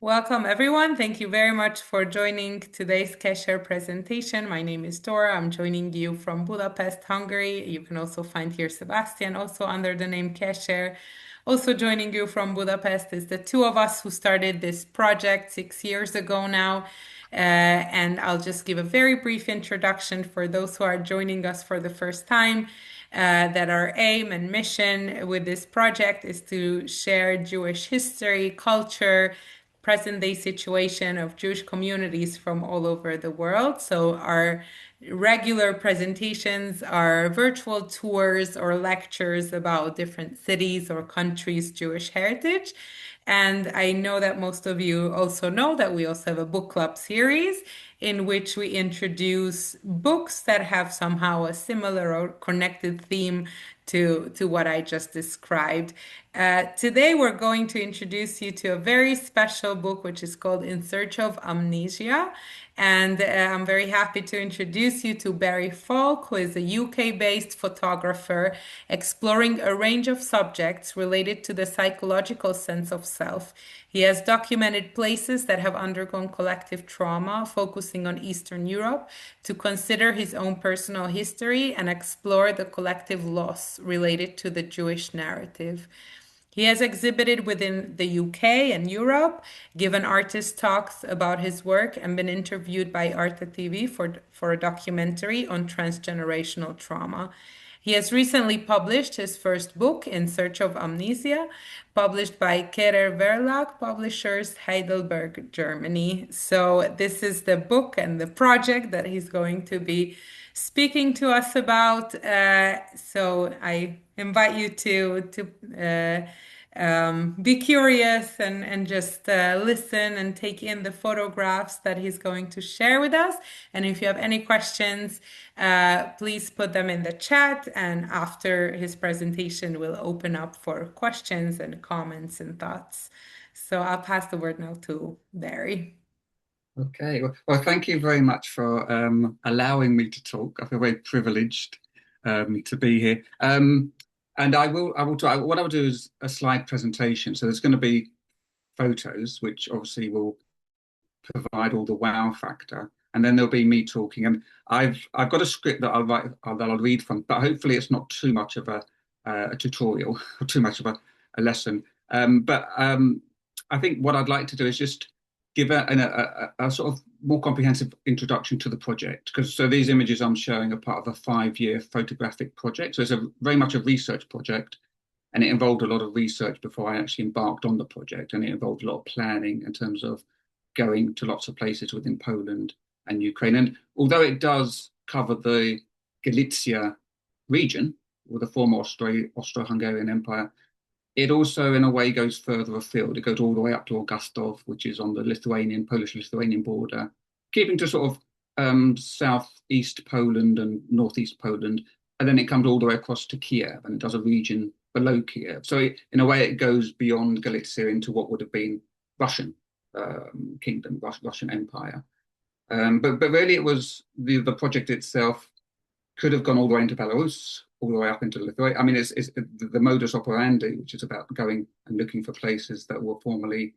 Welcome, everyone. Thank you very much for joining today's Qesher presentation. My name is Dora. I'm joining you from Budapest, Hungary. You can also find here Sebastian, also under the name Qesher. Also joining you from Budapest is the two of us who started this project 6 years ago now. And I'll just give a very brief introduction for those who are joining us for the first time. That our aim and mission with this project is to share Jewish history, culture, present day situation of Jewish communities from all over the world. So our regular presentations are virtual tours or lectures about different cities or countries' Jewish heritage. And I know that most of you also know that we also have a book club series in which we introduce books that have somehow a similar or connected theme to what I just described. Today, we're going to introduce you to a very special book, which is called In Search of Amnesia. And I'm very happy to introduce you to Barry Falk, who is a UK-based photographer exploring a range of subjects related to the psychological sense of self. He has documented places that have undergone collective trauma, focusing on Eastern Europe, to consider his own personal history and explore the collective loss related to the Jewish narrative. He has exhibited within the UK and Europe, given artist talks about his work, and been interviewed by Arte TV for a documentary on transgenerational trauma. He has recently published his first book, In Search of Amnesia, published by Qesher Verlag Publishers, Heidelberg, Germany. So this is the book and the project that he's going to be speaking to us about. So I invite you to be curious and just listen and take in the photographs that he's going to share with us. And if you have any questions, please put them in the chat. And after his presentation, we'll open up for questions and comments and thoughts. So I'll pass the word now to Barry. Okay, well, thank you very much for allowing me to talk. I feel very privileged to be here. And I will talk. What I'll do is a slide presentation. So there's going to be photos, which obviously will provide all the wow factor, and then there'll be me talking. And I've got a script that I'll read from, but hopefully it's not too much of a tutorial or too much of a lesson. But I think what I'd like to do is just give a sort of more comprehensive introduction to the project, because so these images I'm showing are part of a 5-year photographic project. So it's very much a research project, and it involved a lot of research before I actually embarked on the project, and it involved a lot of planning in terms of going to lots of places within Poland and Ukraine. And although it does cover the Galicia region, or the former Austro-Hungarian Empire, it also, in a way, goes further afield. It goes all the way up to Augustov, which is on the Polish-Lithuanian border, keeping to sort of southeast Poland and northeast Poland, and then it comes all the way across to Kiev, and it does a region below Kiev. So, in a way, it goes beyond Galicia into what would have been Russian kingdom, Russian Empire. But really, it was the project itself could have gone all the way into Belarus, all the way up into Lithuania. I mean, it's the modus operandi, which is about going and looking for places that were formerly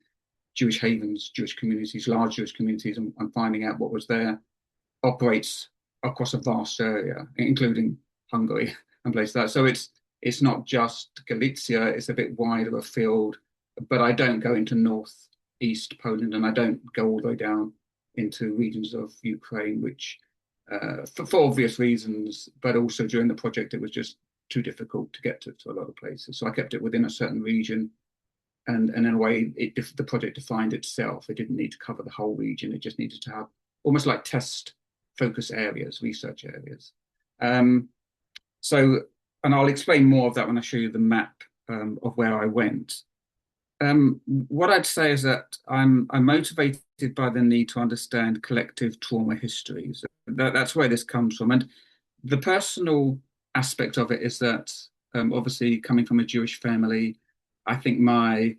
Jewish havens, Jewish communities, large Jewish communities, and finding out what was there, operates across a vast area, including Hungary and places like that. So it's not just Galicia; it's a bit wider afield. But I don't go into northeast Poland, and I don't go all the way down into regions of Ukraine, which for obvious reasons, but also during the project, it was just too difficult to get to a lot of places. So I kept it within a certain region, and in a way, the project defined itself. It didn't need to cover the whole region. It just needed to have almost like test focus areas, research areas. Um, so, and I'll explain more of that when I show you the map of where I went. What I'd say is that I'm motivated by the need to understand collective trauma histories. That's where this comes from, and the personal aspect of it is that obviously coming from a Jewish family, I think my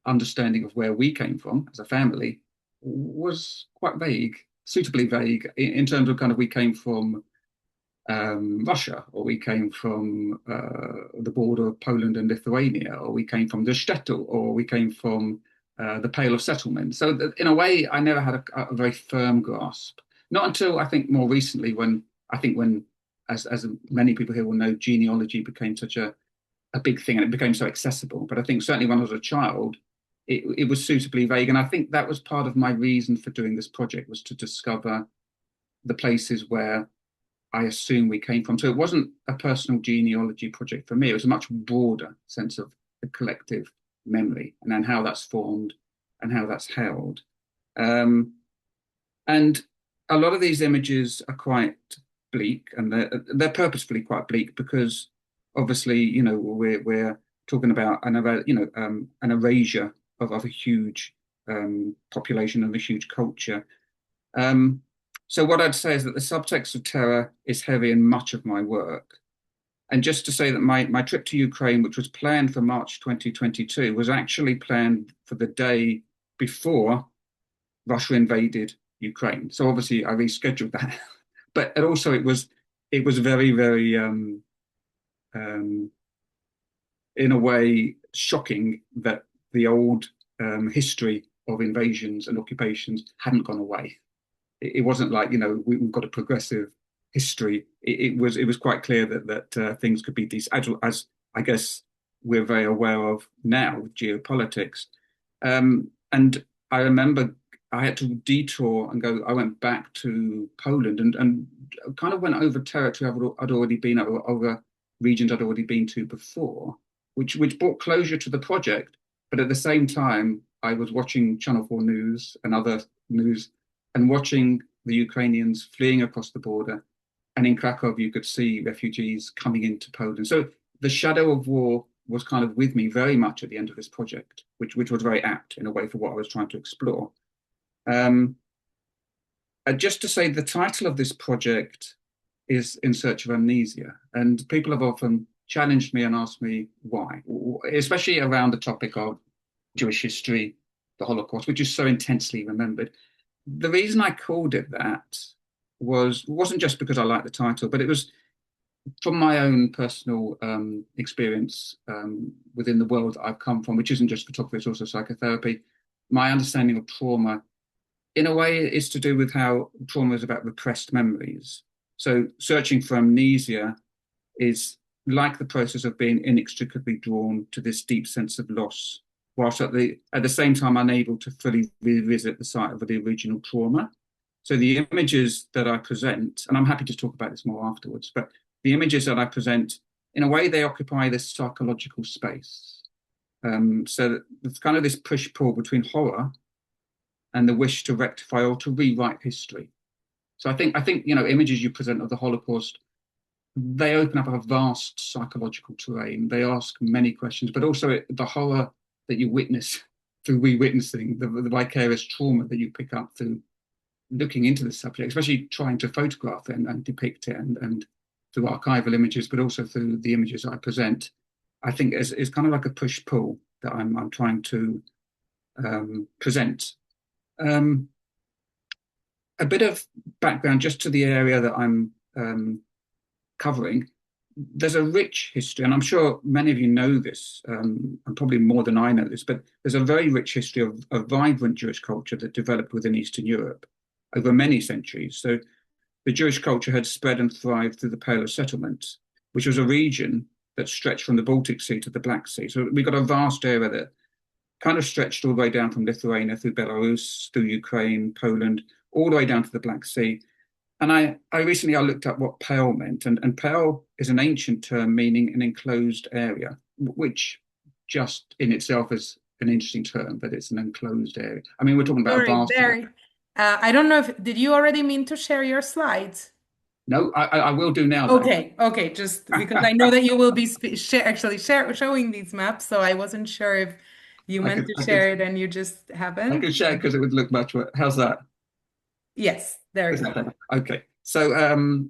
understanding of where we came from as a family was quite vague, suitably vague in terms of kind of we came from Russia, or we came from the border of Poland and Lithuania, or we came from the shtetl, or we came from the Pale of Settlement. So in a way, I never had a very firm grasp. Not until I think more recently, when as many people here will know, genealogy became such a big thing and it became so accessible. But I think certainly when I was a child, it was suitably vague, and I think that was part of my reason for doing this project, was to discover the places where I assume we came from. So it wasn't a personal genealogy project for me. It was a much broader sense of the collective memory and then how that's formed and how that's held. Um, and a lot of these images are quite bleak, and they're purposefully quite bleak because obviously, we're talking about an erasure of a huge population and a huge culture. Um, so what I'd say is that the subtext of terror is heavy in much of my work. And just to say that my trip to Ukraine, which was planned for March 2022, was actually planned for the day before Russia invaded Ukraine. So obviously I rescheduled that. But also it was very, very um, in a way shocking that the old history of invasions and occupations hadn't gone away. It wasn't like, we've got a progressive history. It was quite clear that things could be as I guess we're very aware of now with geopolitics. And I remember I had to detour and go. I went back to Poland and kind of went over territory I'd already been over regions I'd already been to before, which brought closure to the project. But at the same time, I was watching Channel 4 News and other news and watching the Ukrainians fleeing across the border. And in Krakow, you could see refugees coming into Poland. So the shadow of war was kind of with me very much at the end of this project, which was very apt in a way for what I was trying to explore. Um, just to say, the title of this project is In Search of Amnesia. And people have often challenged me and asked me why, especially around the topic of Jewish history, the Holocaust, which is so intensely remembered. The reason I called it that wasn't just because I liked the title, but it was from my own personal experience within the world that I've come from, which isn't just photography, it's also psychotherapy. My understanding of trauma, in a way, is to do with how trauma is about repressed memories. So searching for amnesia is like the process of being inextricably drawn to this deep sense of loss, whilst at the same time unable to fully revisit the site of the original trauma. So the images that I present, and I'm happy to talk about this more afterwards, but the images that I present, in a way, they occupy this psychological space. So it's kind of this push-pull between horror and the wish to rectify or to rewrite history. So I think images you present of the Holocaust, they open up a vast psychological terrain. They ask many questions, but also the horror that you witness through re-witnessing, the vicarious trauma that you pick up through looking into the subject, especially trying to photograph it and depict it, and through archival images, but also through the images I present, I think is kind of like a push-pull that I'm trying to present. A bit of background just to the area that I'm covering. There's a rich history, and I'm sure many of you know this, and probably more than I know this, but there's a very rich history of a vibrant Jewish culture that developed within Eastern Europe over many centuries. So the Jewish culture had spread and thrived through the Pale of Settlement, which was a region that stretched from the Baltic Sea to the Black Sea. So we got a vast area that kind of stretched all the way down from Lithuania through Belarus, through Ukraine, Poland, all the way down to the Black Sea. And I recently looked up what Pale meant, and Pale is an ancient term meaning an enclosed area, which just in itself is an interesting term, that it's an enclosed area. I mean, we're talking about a Sorry, vast area. Barry. I don't know if did you already mean to share your slides? No, I will do now though. Okay, okay, just because I know that you will be showing these maps, so I wasn't sure if you I meant could to I could share it and you just I haven't. could share because it would look much worse. How's that? Yes, there Is you that go. better? Okay. So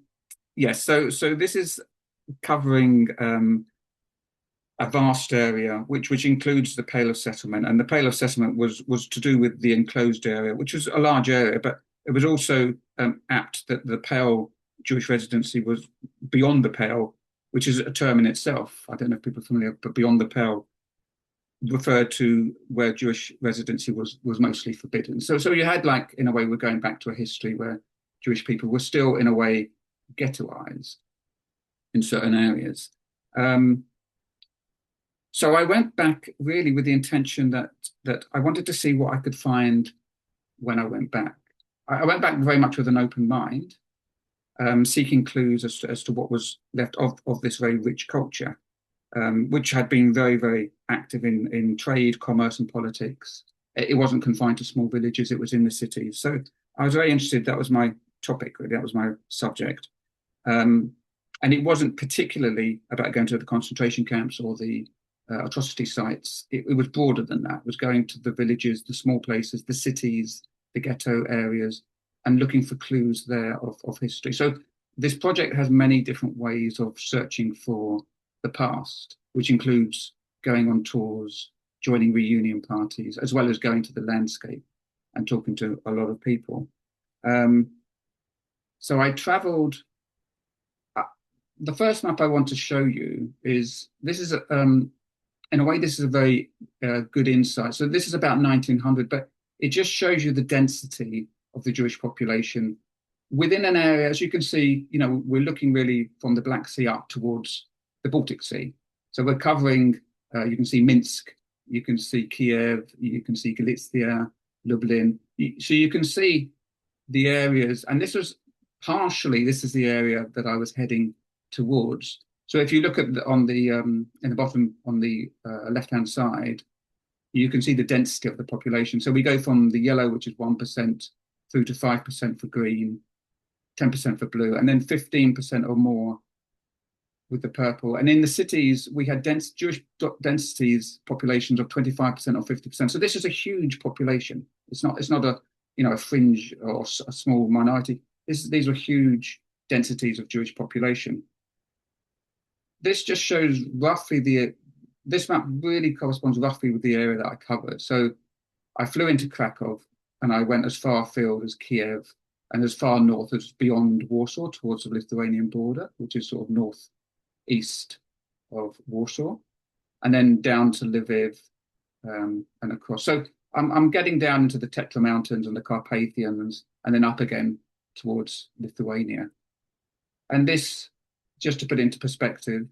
yes, so this is covering a vast area which includes the Pale of Settlement, and the Pale of Settlement was to do with the enclosed area, which was a large area, but it was also apt that the Pale Jewish residency was beyond the Pale, which is a term in itself. I don't know if people are familiar, but beyond the Pale referred to where Jewish residency was mostly forbidden. So you had, like, in a way, we're going back to a history where Jewish people were still in a way ghettoized in certain areas. Um, so I went back really with the intention that I wanted to see what I could find when I went back. I went back very much with an open mind, seeking clues as to what was left of this very rich culture, which had been very, very active in trade, commerce, and politics. It wasn't confined to small villages, it was in the cities. So I was very interested. That was my topic, really. That was my subject. Um, and it wasn't particularly about going to the concentration camps or the atrocity sites. It was broader than that. It was going to the villages, the small places, the cities, the ghetto areas, and looking for clues there of history. So this project has many different ways of searching for the past, which includes going on tours, joining reunion parties, as well as going to the landscape and talking to a lot of people. Um, so I traveled. The first map I want to show you is this is in a way, this is a very good insight. So this is about 1900, but it just shows you the density of the Jewish population within an area. As you can see, we're looking really from the Black Sea up towards the Baltic Sea. So we're covering, you can see Minsk, you can see Kiev, you can see Galicia, Lublin. So you can see the areas, and this is the area that I was heading towards. So if you look at on the in the bottom on the left-hand side, you can see the density of the population. So we go from the yellow, which is 1%, through to 5% for green, 10% for blue, and then 15% or more with the purple. And in the cities, we had Jewish densities, populations of 25% or 50%. So this is a huge population. It's not a fringe or a small minority. These are huge densities of Jewish population. This just shows roughly this map really corresponds roughly with the area that I covered. So I flew into Krakow and I went as far afield as Kiev and as far north as beyond Warsaw towards the Lithuanian border, which is sort of northeast of Warsaw, and then down to Lviv and across. So I'm getting down into the Tetla Mountains and the Carpathians and then up again towards Lithuania. And this, just to put it into perspective,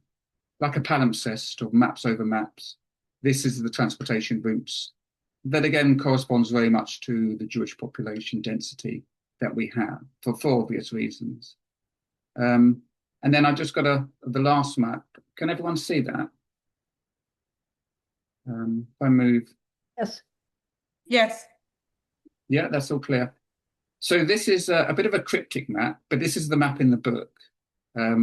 like a palimpsest or maps over maps, this is the transportation routes that again corresponds very much to the Jewish population density that we have for obvious reasons. And then I've just got the last map. Can everyone see that? If I move. Yes. Yes. Yeah, that's all clear. So this is a bit of a cryptic map, but this is the map in the book,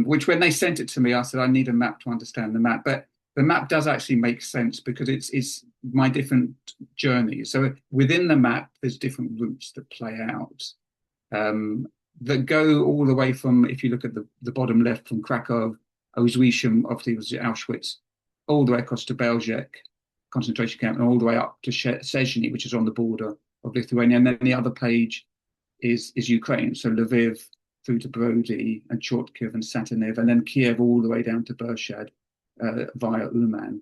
which when they sent it to me, I said, I need a map to understand the map. But the map does actually make sense because it's my different journeys. So within the map, there's different routes that play out that go all the way from, if you look at the bottom left, from Krakow, Auschwitz, obviously it was Auschwitz, all the way across to Belzec concentration camp, and all the way up to Szczecin, which is on the border of Lithuania. And then the other page is Ukraine, so Lviv through to Brody and Chortkiv and Saturniv, and then Kiev all the way down to Bershad via Uman.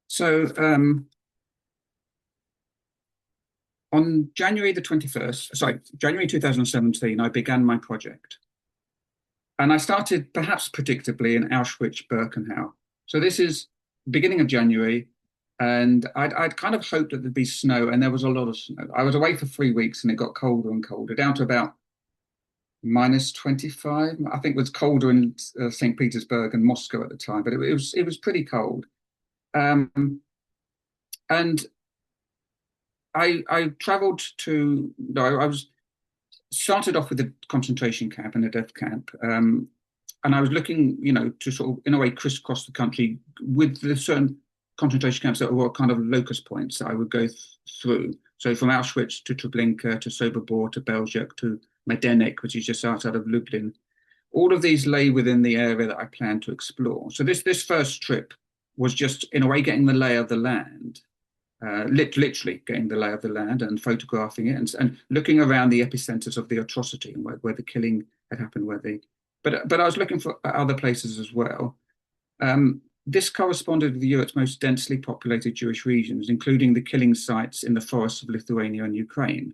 So on January the 21st, January 2017, I began my project. And I started, perhaps predictably, in Auschwitz-Birkenau. So this is beginning of January, and I'd kind of hoped that there'd be snow, and there was a lot of snow. I was away for 3 weeks, and it got colder and colder, down to about -25. I think it was colder in St. Petersburg and Moscow at the time, but it was pretty cold. And I traveled to. No, I was started off with a concentration camp and a death camp. And I was looking, to sort of, in a way, crisscross the country with the certain concentration camps that were kind of locus points that I would go through. So from Auschwitz to Treblinka to Sobibor to Belzec to Majdanek, which is just outside of Lublin. All of these lay within the area that I planned to explore. So this first trip was just, in a way, getting the lay of the land literally getting the lay of the land and photographing it and looking around the epicenters of the atrocity and where the killing had happened, but I was looking for other places as well. This corresponded with Europe's most densely populated Jewish regions, including the killing sites in the forests of Lithuania and Ukraine.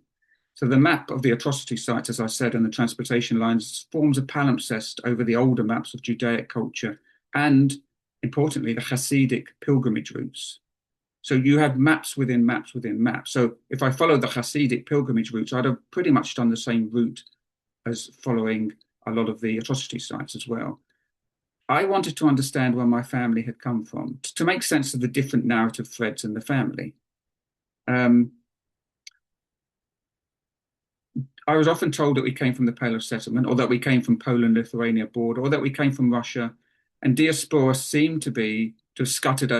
So the map of the atrocity sites, as I said, and the transportation lines forms a palimpsest over the older maps of Judaic culture and, importantly, the Hasidic pilgrimage routes. So you had maps within maps within maps. So if I followed the Hasidic pilgrimage routes, I'd have pretty much done the same route as following a lot of the atrocity sites as well. I wanted to understand where my family had come from, to make sense of the different narrative threads in the family. I was often told that we came from the Pale of Settlement, or that we came from Poland-Lithuania border, or that we came from Russia. And diaspora seemed to have scattered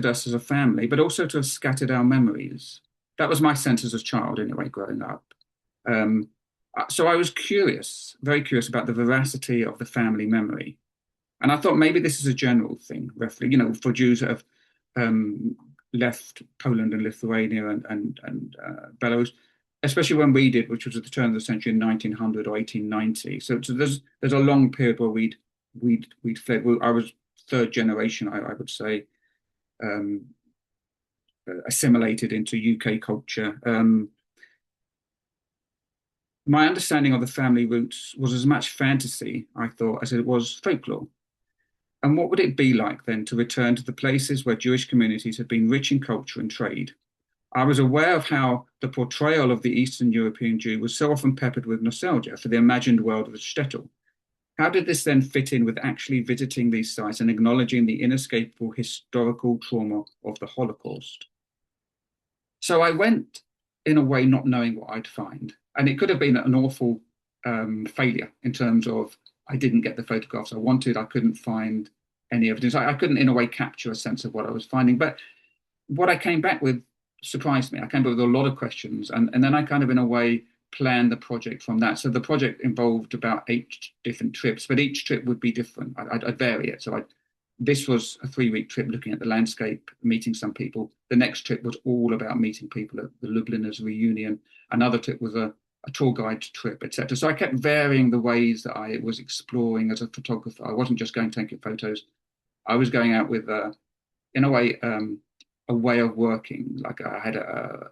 us as a family, but also to have scattered our memories. That was my sense as a child, anyway, growing up. So I was curious, very curious about the veracity of the family memory. And I thought maybe this is a general thing, roughly, for Jews that have left Poland and Lithuania and Belarus, especially when we did, which was at the turn of the century in 1900 or 1890. So there's a long period where we'd fled. I was third generation, I would say, assimilated into UK culture. My understanding of the family roots was as much fantasy, I thought, as it was folklore. And what would it be like then to return to the places where Jewish communities had been rich in culture and trade? I was aware of how the portrayal of the Eastern European Jew was so often peppered with nostalgia for the imagined world of the shtetl. How did this then fit in with actually visiting these sites and acknowledging the inescapable historical trauma of the Holocaust? So I went, in a way, not knowing what I'd find. And it could have been an awful failure in terms of I didn't get the photographs I wanted. I couldn't find any evidence. I couldn't, in a way, capture a sense of what I was finding. But what I came back with surprised me. I came back with a lot of questions. And then I kind of, in a way, planned the project from that. So the project involved about 8 different trips, but each trip would be different. I'd vary it. So this was a 3-week trip looking at the landscape, meeting some people. The next trip was all about meeting people at the Lubliners reunion. Another trip was a tour guide trip, etc. So I kept varying the ways that I was exploring as a photographer. I wasn't just going taking photos. I was going out with, in a way of working. Like I had a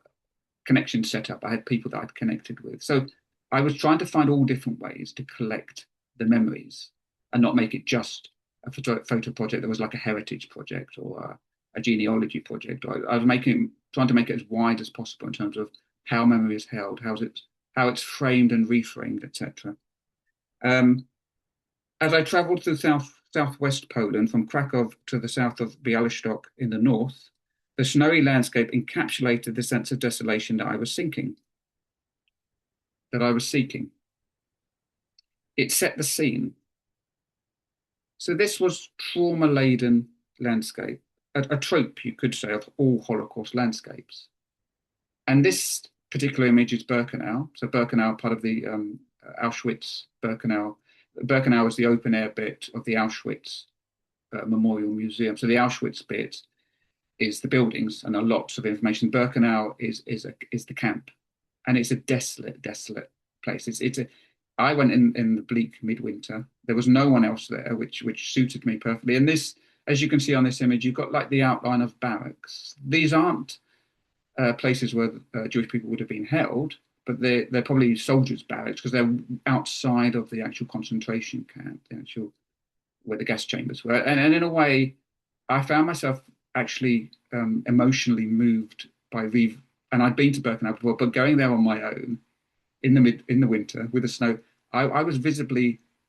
connection set up. I had people that I'd connected with. So I was trying to find all different ways to collect the memories and not make it just a photo project that was like a heritage project or a genealogy project. I was trying to make it as wide as possible in terms of how memory is held, how it's framed and reframed, etc. As I traveled through southwest Poland, from Krakow to the south of Białystok in the north, the snowy landscape encapsulated the sense of desolation that I was seeking. It set the scene. So this was trauma-laden landscape, a trope, you could say, of all Holocaust landscapes. And this particular image is Birkenau. So Birkenau, part of the Auschwitz-Birkenau. Birkenau is the open-air bit of the Auschwitz Memorial Museum. So the Auschwitz bit is the buildings and lots of information. Birkenau is the camp, and it's a desolate place. I went in the bleak midwinter. There was no one else there, which suited me perfectly. And this, as you can see on this image, you've got like the outline of barracks. These aren't places where Jewish people would have been held, but they're probably soldiers' barracks because they're outside of the actual concentration camp, where the gas chambers were. And in a way, I found myself actually emotionally moved by and I'd been to Birkenau before, but going there on my own in the winter with the snow, I was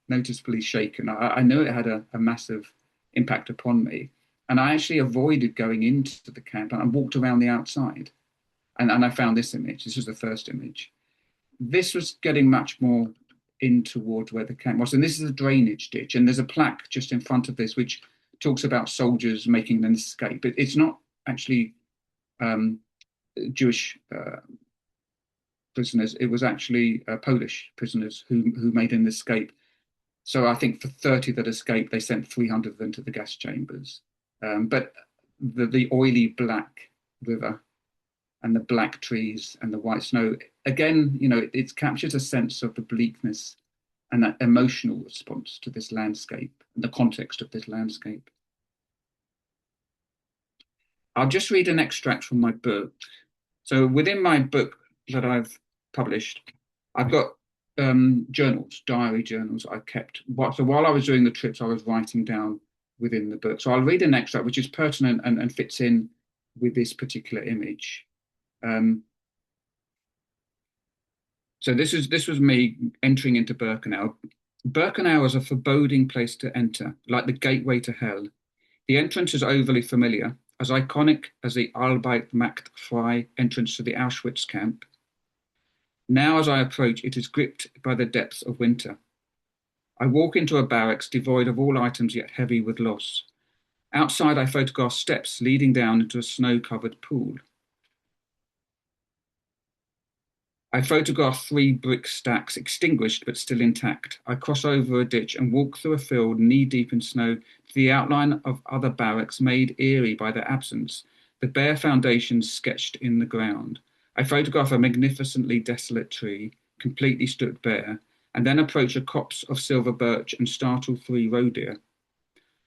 noticeably shaken. I knew it had a massive impact upon me, and I actually avoided going into the camp and I walked around the outside, and I found this image. This was the first image. This was getting much more in towards where the camp was, and this is a drainage ditch, and there's a plaque just in front of this which talks about soldiers making an escape. It's not actually Jewish prisoners. It was actually Polish prisoners who made an escape. So I think for 30 that escaped, they sent 300 of them to the gas chambers. But the oily black river and the black trees and the white snow. Again, it captures a sense of the bleakness and that emotional response to this landscape and the context of this landscape. I'll just read an extract from my book. So within my book that I've published, I've got journals, diary journals I kept. So while I was doing the trips, I was writing down within the book. So I'll read an extract which is pertinent and fits in with this particular image. So this was me entering into Birkenau. Birkenau is a foreboding place to enter, like the gateway to hell. The entrance is overly familiar, as iconic as the Arbeit macht frei entrance to the Auschwitz camp. Now, as I approach, it is gripped by the depths of winter. I walk into a barracks devoid of all items yet heavy with loss. Outside, I photograph steps leading down into a snow-covered pool. I photograph 3 brick stacks, extinguished but still intact. I cross over a ditch and walk through a field knee-deep in snow to the outline of other barracks made eerie by their absence, the bare foundations sketched in the ground. I photograph a magnificently desolate tree, completely stood bare, and then approach a copse of silver birch and startle 3 roe deer.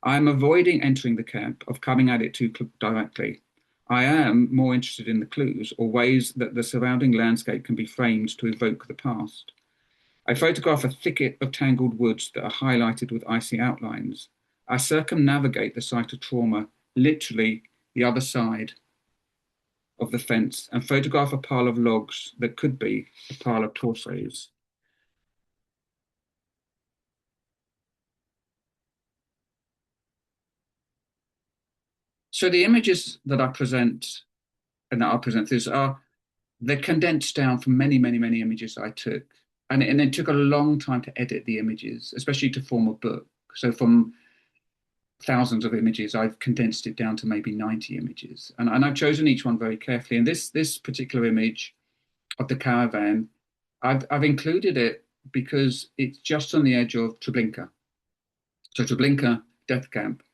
I am avoiding entering the camp, of coming at it too directly. I am more interested in the clues or ways that the surrounding landscape can be framed to evoke the past. I photograph a thicket of tangled woods that are highlighted with icy outlines. I circumnavigate the site of trauma, literally the other side of the fence, and photograph a pile of logs that could be a pile of torsos. So the images that I present and that I'll present this they're condensed down from many, many, many images I took. And it took a long time to edit the images, especially to form a book. So from thousands of images, I've condensed it down to maybe 90 images. And I've chosen each one very carefully. And this particular image of the caravan, I've included it because it's just on the edge of Treblinka. So Treblinka death camp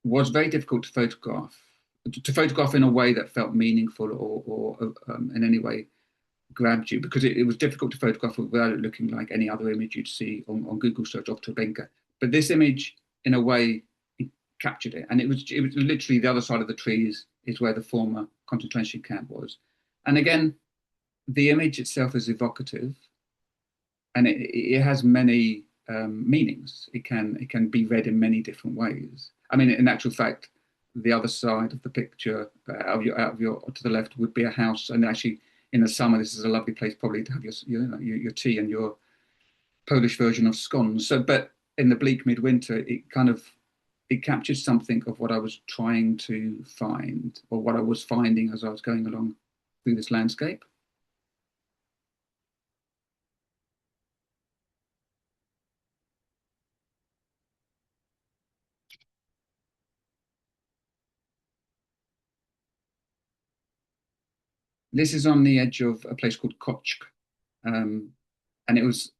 was very difficult to photograph in a way that felt meaningful or in any way grabbed you, because it was difficult to photograph without it looking like any other image you'd see on Google search of Treblinka. But this image, in a way, captured it. And it was literally the other side of the trees is where the former concentration camp was. And again, the image itself is evocative, and it has many meanings. It can be read in many different ways. I mean, in actual fact, the other side of the picture, out of your to the left, would be a house. And actually, in the summer, this is a lovely place probably to have your tea and your Polish version of scones. So, but in the bleak midwinter, it captures something of what I was trying to find, or what I was finding as I was going along through this landscape. This is on the edge of a place called Kochk, and it was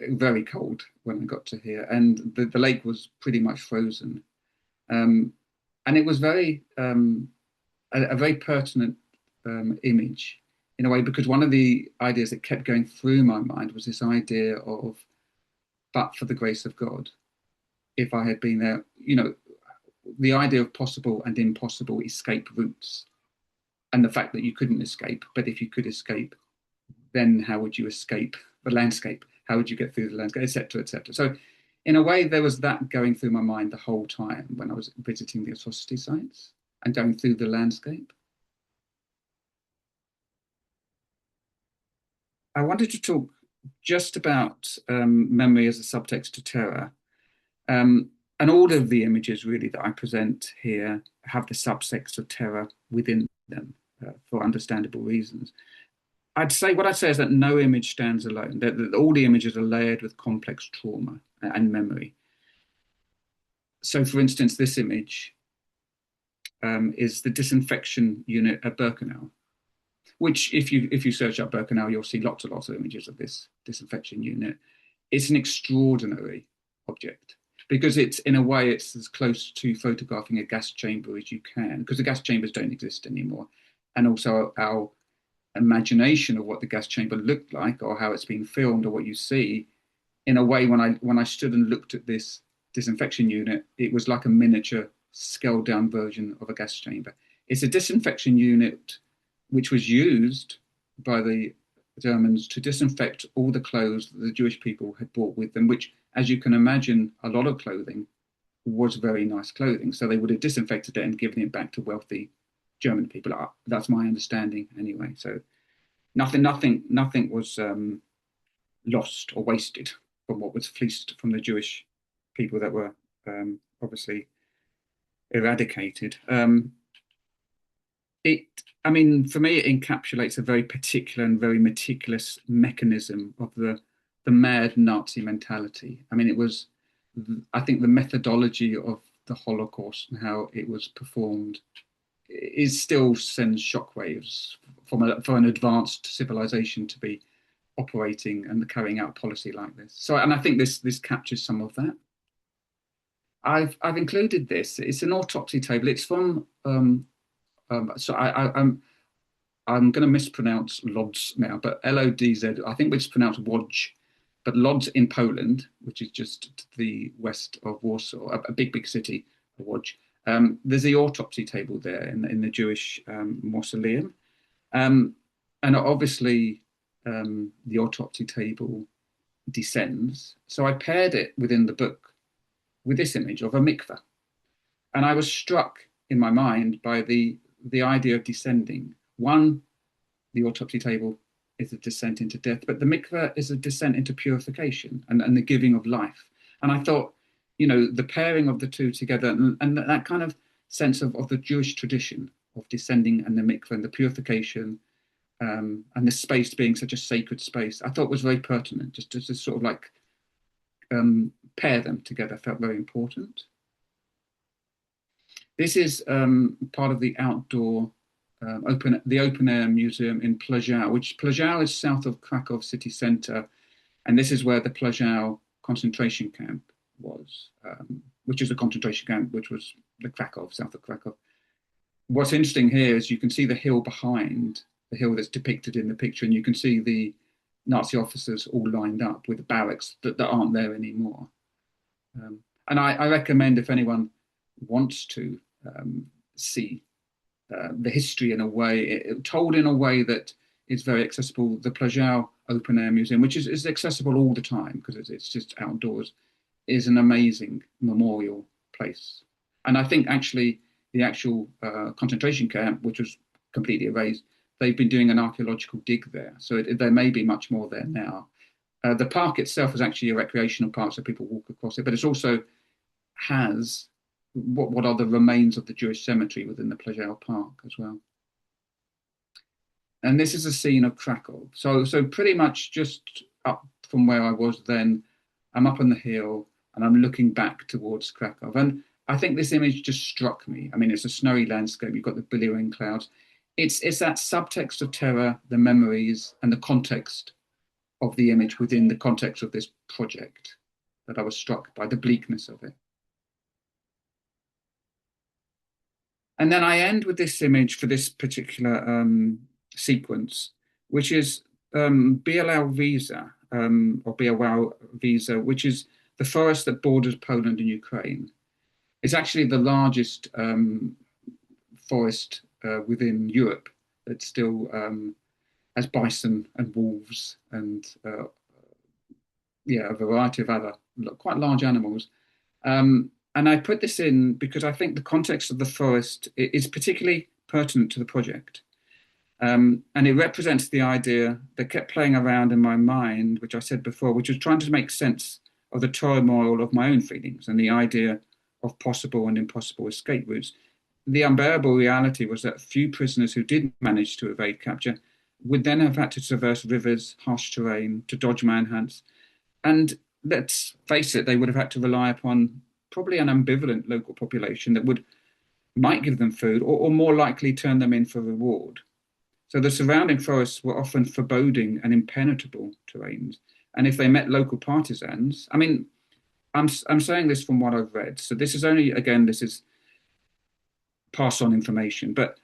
very cold when I got to here, and the lake was pretty much frozen, um, and it was a very pertinent image in a way, because one of the ideas that kept going through my mind was this idea of, but for the grace of God, if I had been there, the idea of possible and impossible escape routes, and the fact that you couldn't escape, but if you could escape, then how would you escape the landscape? How would you get through the landscape, etc., etc. So, in a way, there was that going through my mind the whole time when I was visiting the atrocity sites and going through the landscape. I wanted to talk just about memory as a subtext to terror. And all of the images really that I present here have the subtext of terror within them for understandable reasons. What I'd say is that no image stands alone. That all the images are layered with complex trauma and memory. So, for instance, this image is the disinfection unit at Birkenau, which, if you search up Birkenau, you'll see lots and lots of images of this disinfection unit. It's an extraordinary object, because in a way, it's as close to photographing a gas chamber as you can, because the gas chambers don't exist anymore. and also our imagination of what the gas chamber looked like or how it's been filmed or what you see. In a way, when I stood and looked at this disinfection unit, it was like a miniature scaled down version of a gas chamber. It's a disinfection unit which was used by the Germans to disinfect all the clothes that the Jewish people had brought with them, which, as you can imagine, a lot of clothing was very nice clothing. So they would have disinfected it and given it back to wealthy German people. That's my understanding anyway. So nothing was lost or wasted from what was fleeced from the Jewish people that were obviously eradicated. I mean, for me, it encapsulates a very particular and very meticulous mechanism of the mad Nazi mentality. I mean, it was, I think, the methodology of the Holocaust and how it was performed is still sends shockwaves for an advanced civilization to be operating and carrying out policy like this. So, and I think this captures some of that. I've included this. It's an autopsy table. It's from so I'm going to mispronounce Lodz now, but Lodz. I think it's pronounced Łódź, but Lodz in Poland, which is just to the west of Warsaw, a big city, Łódź. There's the autopsy table there in the Jewish mausoleum, and obviously the autopsy table descends. So I paired it within the book with this image of a mikveh, and I was struck in my mind by the idea of descending. One, the autopsy table is a descent into death, but the mikveh is a descent into purification and the giving of life. And I thought, the pairing of the two together and that kind of sense of the Jewish tradition of descending and the mikveh and the purification and the space being such a sacred space, I thought was very pertinent. Just to sort of like pair them together felt very important. This is part of the outdoor open air museum in Ploiești, which Ploiești is south of Krakow city centre, and this is where the Ploiești concentration camp was, which is a concentration camp which was the Krakow, south of Krakow. What's interesting here is you can see the hill behind, the hill that's depicted in the picture, and you can see the Nazi officers all lined up with the barracks that aren't there anymore. And I recommend, if anyone wants to see the history in a way, told in a way that is very accessible, the Ploiești Open Air Museum, which is accessible all the time because it's just outdoors, is an amazing memorial place. And I think actually the actual concentration camp, which was completely erased, they've been doing an archaeological dig there. So there may be much more there now. The park itself is actually a recreational park, so people walk across it, but it also has what are the remains of the Jewish cemetery within the Ploiești Park as well. And this is a scene of Krakow. So pretty much just up from where I was then, I'm up on the hill and I'm looking back towards Krakow. And I think this image just struck me. I mean, it's a snowy landscape. You've got the billowing clouds. It's that subtext of terror, the memories, and the context of the image within the context of this project that I was struck by, the bleakness of it. And then I end with this image for this particular sequence, which is Białowieża, or Białowieża, which is the forest that borders Poland and Ukraine. It's actually the largest forest within Europe that still has bison and wolves and a variety of other quite large animals. And I put this in because I think the context of the forest is particularly pertinent to the project. And it represents the idea that kept playing around in my mind, which I said before, which was trying to make sense of the turmoil of my own feelings and the idea of possible and impossible escape routes. The unbearable reality was that few prisoners who did manage to evade capture would then have had to traverse rivers, harsh terrain, to dodge manhunts. And let's face it, they would have had to rely upon probably an ambivalent local population that might give them food or more likely turn them in for reward. So the surrounding forests were often foreboding and impenetrable terrains. And if they met local partisans, I mean, I'm saying this from what I've read. So this is only, again, this is pass on information, but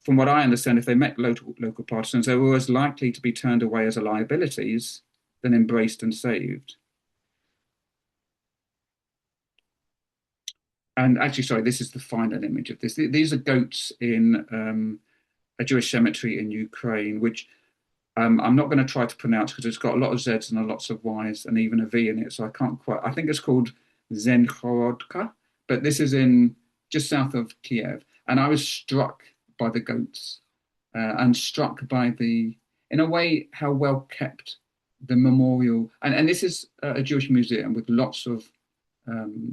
from what I understand, if they met local Protestants, they were as likely to be turned away as liabilities than embraced and saved. And actually, sorry, this is the final image of this. These are goats in a Jewish cemetery in Ukraine, which I'm not going to try to pronounce because it's got a lot of Z's and a lots of Y's and even a V in it. So I can't quite, I think it's called Zenhorodka, but this is in just south of Kiev. And I was struck by the goats and struck by in a way, how well kept the memorial. And this is a Jewish museum with lots of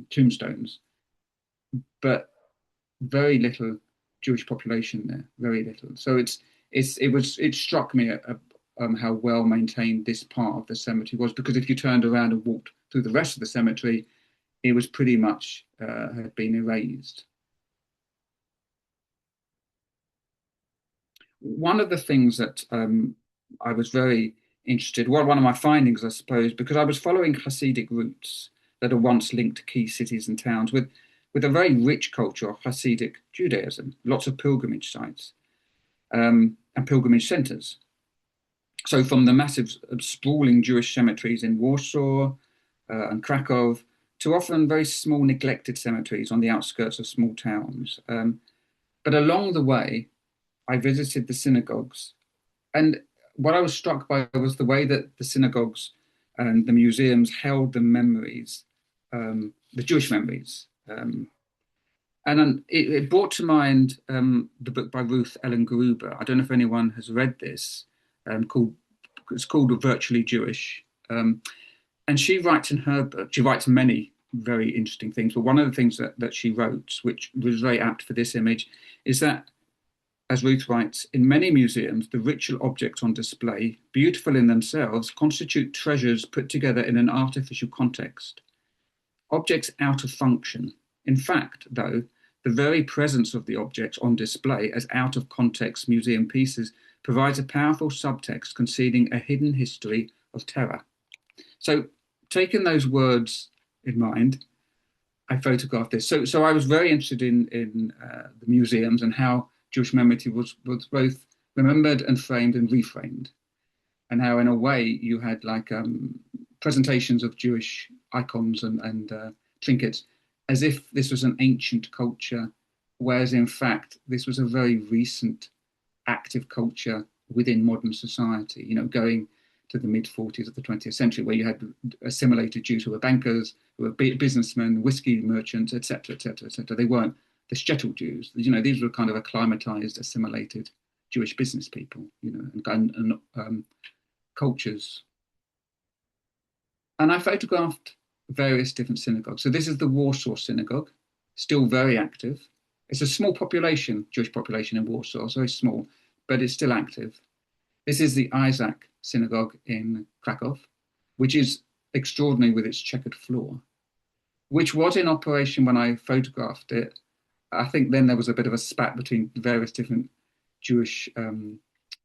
tombstones, but very little Jewish population there, very little. So it struck me how well maintained this part of the cemetery was, because if you turned around and walked through the rest of the cemetery, it was pretty much had been erased. One of the things that I was very interested, well, one of my findings, I suppose, because I was following Hasidic routes that are once linked to key cities and towns with a very rich culture of Hasidic Judaism, lots of pilgrimage sites and pilgrimage centers. So from the massive sprawling Jewish cemeteries in Warsaw and Krakow to often very small neglected cemeteries on the outskirts of small towns. But along the way, I visited the synagogues, and what I was struck by was the way that the synagogues and the museums held the memories, the Jewish memories. And it brought to mind the book by Ruth Ellen Gruber. I don't know if anyone has read this, it's called Virtually Jewish. And she writes in her book, she writes many very interesting things, but one of the things that she wrote, which was very apt for this image, is that, as Ruth writes, in many museums, the ritual objects on display, beautiful in themselves, constitute treasures put together in an artificial context. Objects out of function. In fact, though, the very presence of the objects on display as out of context museum pieces provides a powerful subtext concealing a hidden history of terror. So, taking those words in mind, I photographed this. So I was very interested in the museums and how Jewish memory was both remembered and framed and reframed, and how in a way you had like presentations of Jewish icons and trinkets as if this was an ancient culture, whereas in fact this was a very recent active culture within modern society, going to the mid-40s of the 20th century, where you had assimilated Jews who were bankers, who were businessmen, whiskey merchants, etc., etc., etc. They weren't the shtetl Jews. These were kind of acclimatized, assimilated Jewish business people, and cultures. And I photographed various different synagogues. So this is the Warsaw Synagogue, still very active. It's a small population, Jewish population in Warsaw, it's very small, but it's still active. This is the Isaac Synagogue in Krakow, which is extraordinary with its checkered floor, which was in operation when I photographed it. I think then there was a bit of a spat between various different Jewish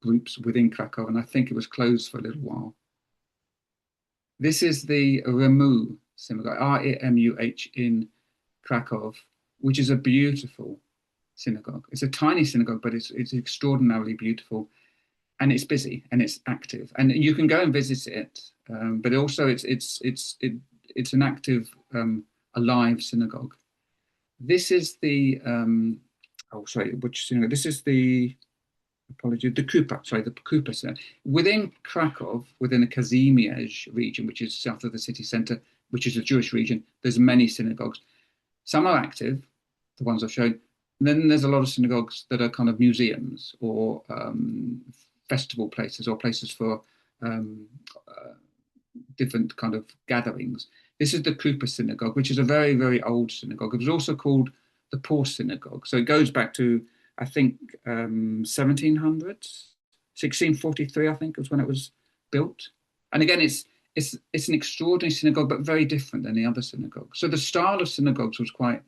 groups within Krakow, and I think it was closed for a little while. This is the Ramu Synagogue, R-A-M-U-H in Krakow, which is a beautiful synagogue. It's a tiny synagogue, but it's extraordinarily beautiful. And it's busy and it's active, and you can go and visit it. But also, it's an active, alive synagogue. This is the which synagogue? This is the Kupa. Sorry, the Kupa synagogue within Krakow, within the Kazimierz region, which is south of the city centre, which is a Jewish region. There's many synagogues. Some are active, the ones I've shown. And then there's a lot of synagogues that are kind of museums or festival places or places for different kind of gatherings. This is the Kupa Synagogue, which is a very, very old synagogue. It was also called the Poor Synagogue. So it goes back to, I think, 1700s, 1643, I think, was when it was built. And again, it's an extraordinary synagogue, but very different than the other synagogues. So the style of synagogues was quite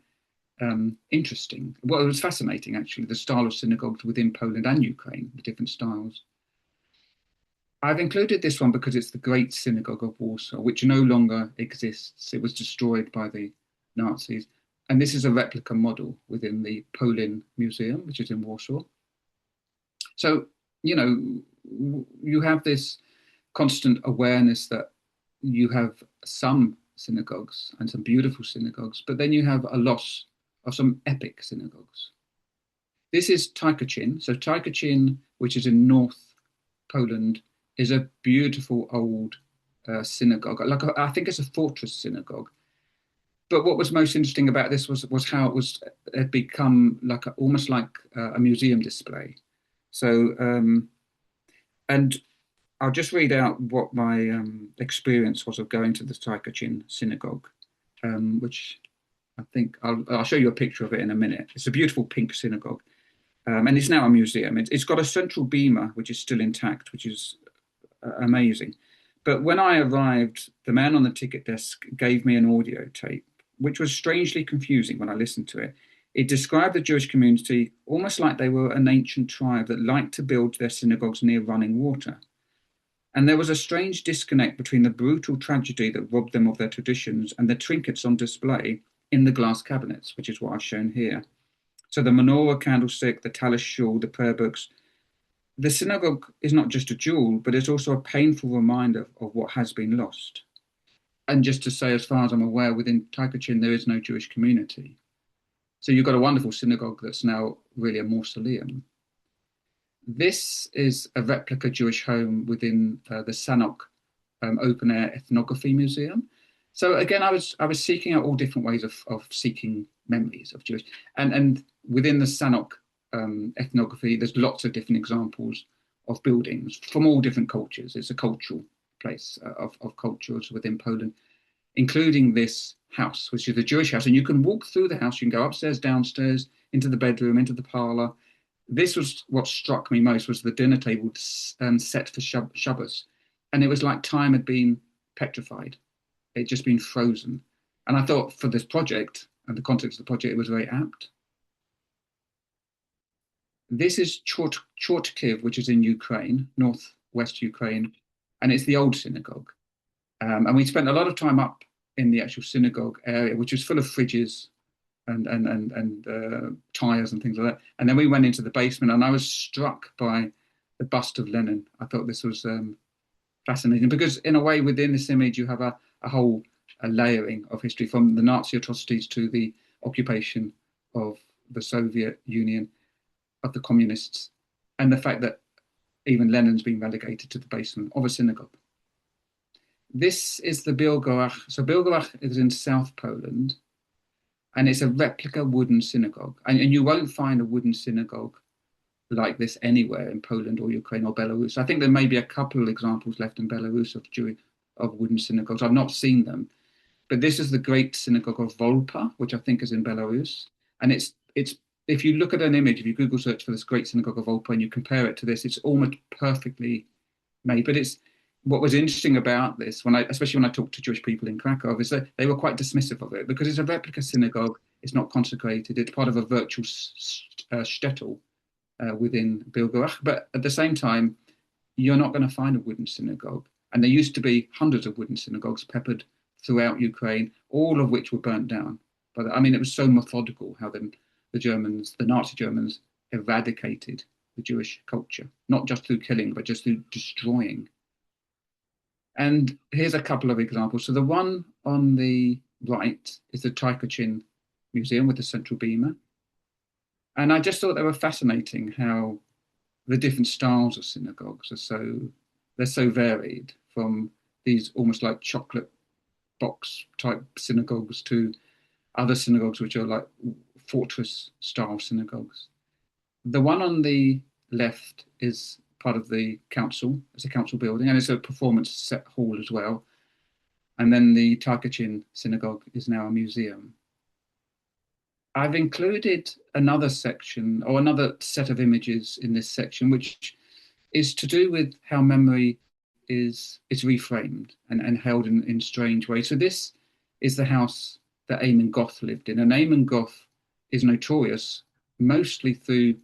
interesting. Well, it was fascinating, actually, the style of synagogues within Poland and Ukraine, the different styles. I've included this one because it's the Great Synagogue of Warsaw, which no longer exists. It was destroyed by the Nazis. And this is a replica model within the Polin Museum, which is in Warsaw. So, you know, you have this constant awareness that you have some synagogues and some beautiful synagogues, but then you have a loss of some epic synagogues. This is Tykocin. So Tykocin, which is in North Poland, is a beautiful old synagogue. I think it's a fortress synagogue. But what was most interesting about this was how it had become almost like a museum display. So and I'll just read out what my experience was of going to the Tykocin synagogue, which I think I'll show you a picture of it in a minute. It's a beautiful pink synagogue. And it's now a museum. It's got a central beamer, which is still intact, which is amazing. But when I arrived, the man on the ticket desk gave me an audio tape, which was strangely confusing when I listened to it. It described the Jewish community almost like they were an ancient tribe that liked to build their synagogues near running water. And there was a strange disconnect between the brutal tragedy that robbed them of their traditions and the trinkets on display in the glass cabinets, which is what I've shown here. So the menorah candlestick, the tallis shawl, the prayer books. The synagogue is not just a jewel, but it's also a painful reminder of what has been lost. And just to say, as far as I'm aware, within Tykocin, there is no Jewish community. So you've got a wonderful synagogue that's now really a mausoleum. This is a replica Jewish home within the Sanok Open Air Ethnography Museum. So again, I was seeking out all different ways of seeking memories of Jewish, and within the Sanok ethnography, there's lots of different examples of buildings from all different cultures. It's a cultural place of cultures within Poland, including this house, which is a Jewish house. And you can walk through the house, you can go upstairs, downstairs, into the bedroom, into the parlor. This was what struck me most, was the dinner table set for Shabbos. And it was like time had been petrified. It'd just been frozen. And I thought for this project and the context of the project, it was very apt. This is Chortkiev, which is in Ukraine, northwest Ukraine, and it's the old synagogue. And we spent a lot of time up in the actual synagogue area, which was full of fridges and tires and things like that. And then we went into the basement, and I was struck by the bust of Lenin. I thought this was fascinating because, in a way, within this image, you have a whole layering of history, from the Nazi atrocities to the occupation of the Soviet Union, of the communists, and the fact that even Lenin's been relegated to the basement of a synagogue. This is the Białgorach. So Białgorach is in South Poland, and it's a replica wooden synagogue. And you won't find a wooden synagogue like this anywhere in Poland or Ukraine or Belarus. I think there may be a couple of examples left in Belarus of wooden synagogues. I've not seen them. But this is the great synagogue of Volpa, which I think is in Belarus. And it's if you look at an image, if you Google search for this great synagogue of Volpa and you compare it to this, it's almost perfectly made. But it's what was interesting about this, especially when I talked to Jewish people in Krakow, is that they were quite dismissive of it because it's a replica synagogue. It's not consecrated. It's part of a virtual shtetl within Białgorach. But at the same time, you're not going to find a wooden synagogue. And there used to be hundreds of wooden synagogues peppered throughout Ukraine, all of which were burnt down. But I mean, it was so methodical how the Nazi Germans, eradicated the Jewish culture, not just through killing, but just through destroying. And here's a couple of examples. So the one on the right is the Tykocin Museum with the central beamer. And I just thought they were fascinating how the different styles of synagogues they're so varied, from these almost like chocolate box type synagogues to other synagogues which are like fortress style synagogues. The one on the left is part of the council. It's a council building, and it's a performance set hall as well. And then the Tykocin synagogue is now a museum. I've included another section or another set of images in this section, which is to do with how memory is reframed and held in strange ways. So this is the house that Eamon Goth lived in. And Eamon Goth is notorious mostly through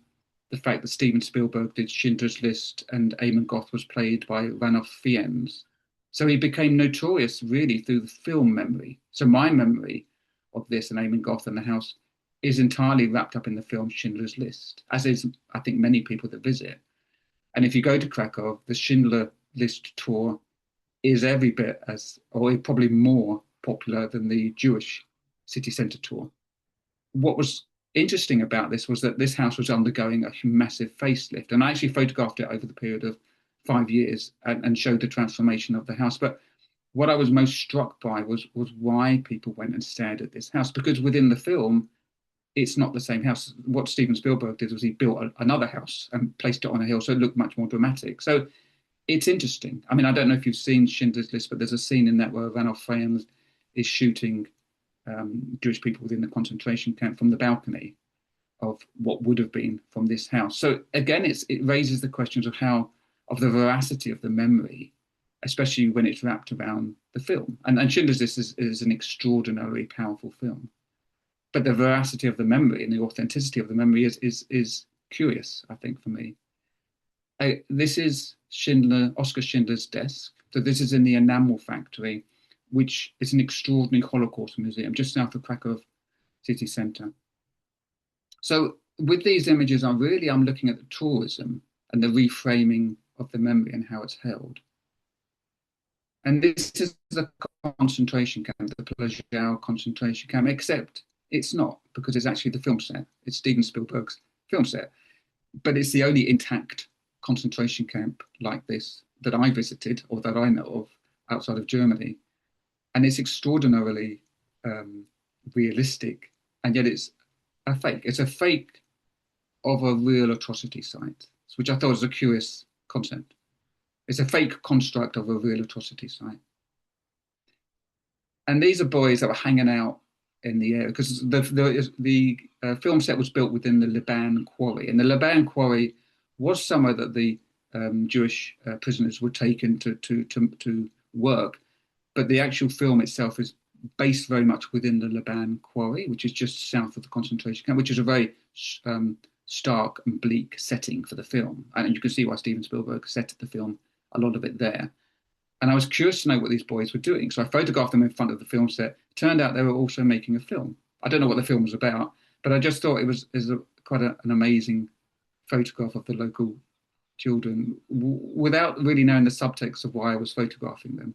the fact that Steven Spielberg did Schindler's List and Eamon Goth was played by Ranulph Fiennes. So he became notorious really through the film memory. So my memory of this and Eamon Goth and the house is entirely wrapped up in the film Schindler's List, as is, I think, many people that visit. And if you go to Krakow, the Schindler List tour is every bit as, or probably more popular than the Jewish city centre tour. What was interesting about this was that this house was undergoing a massive facelift, and I actually photographed it over the period of 5 years and showed the transformation of the house. But what I was most struck by was why people went and stared at this house, because within the film, it's not the same house. What Steven Spielberg did was he built another house and placed it on a hill, so it looked much more dramatic. So it's interesting. I mean, I don't know if you've seen Schindler's List, but there's a scene in that where Ranulph Fiennes is shooting Jewish people within the concentration camp from the balcony of what would have been from this house. So again, it raises the questions of the veracity of the memory, especially when it's wrapped around the film. And Schindler's List is an extraordinarily powerful film, but the veracity of the memory and the authenticity of the memory is curious, I think, for me. This is Oskar Schindler's desk. So this is in the enamel factory, which is an extraordinary Holocaust museum just south of Krakow city centre. So with these images, I'm looking at the tourism and the reframing of the memory and how it's held. And this is the concentration camp, the Plejau concentration camp, except it's not, because it's actually the film set. It's Steven Spielberg's film set. But it's the only intact concentration camp like this that I visited or that I know of outside of Germany. And it's extraordinarily realistic, and yet it's a fake. It's a fake of a real atrocity site, which I thought was a curious concept. It's a fake construct of a real atrocity site. And these are boys that were hanging out in the area because the film set was built within the Liban quarry, and the Liban quarry was somewhere that the Jewish prisoners were taken to work, but the actual film itself is based very much within the Liban quarry, which is just south of the concentration camp, which is a very stark and bleak setting for the film, and you can see why Steven Spielberg set the film a lot of it there. And I was curious to know what these boys were doing. So I photographed them in front of the film set. Turned out they were also making a film. I don't know what the film was about, but I just thought it was quite an amazing photograph of the local children without really knowing the subtext of why I was photographing them,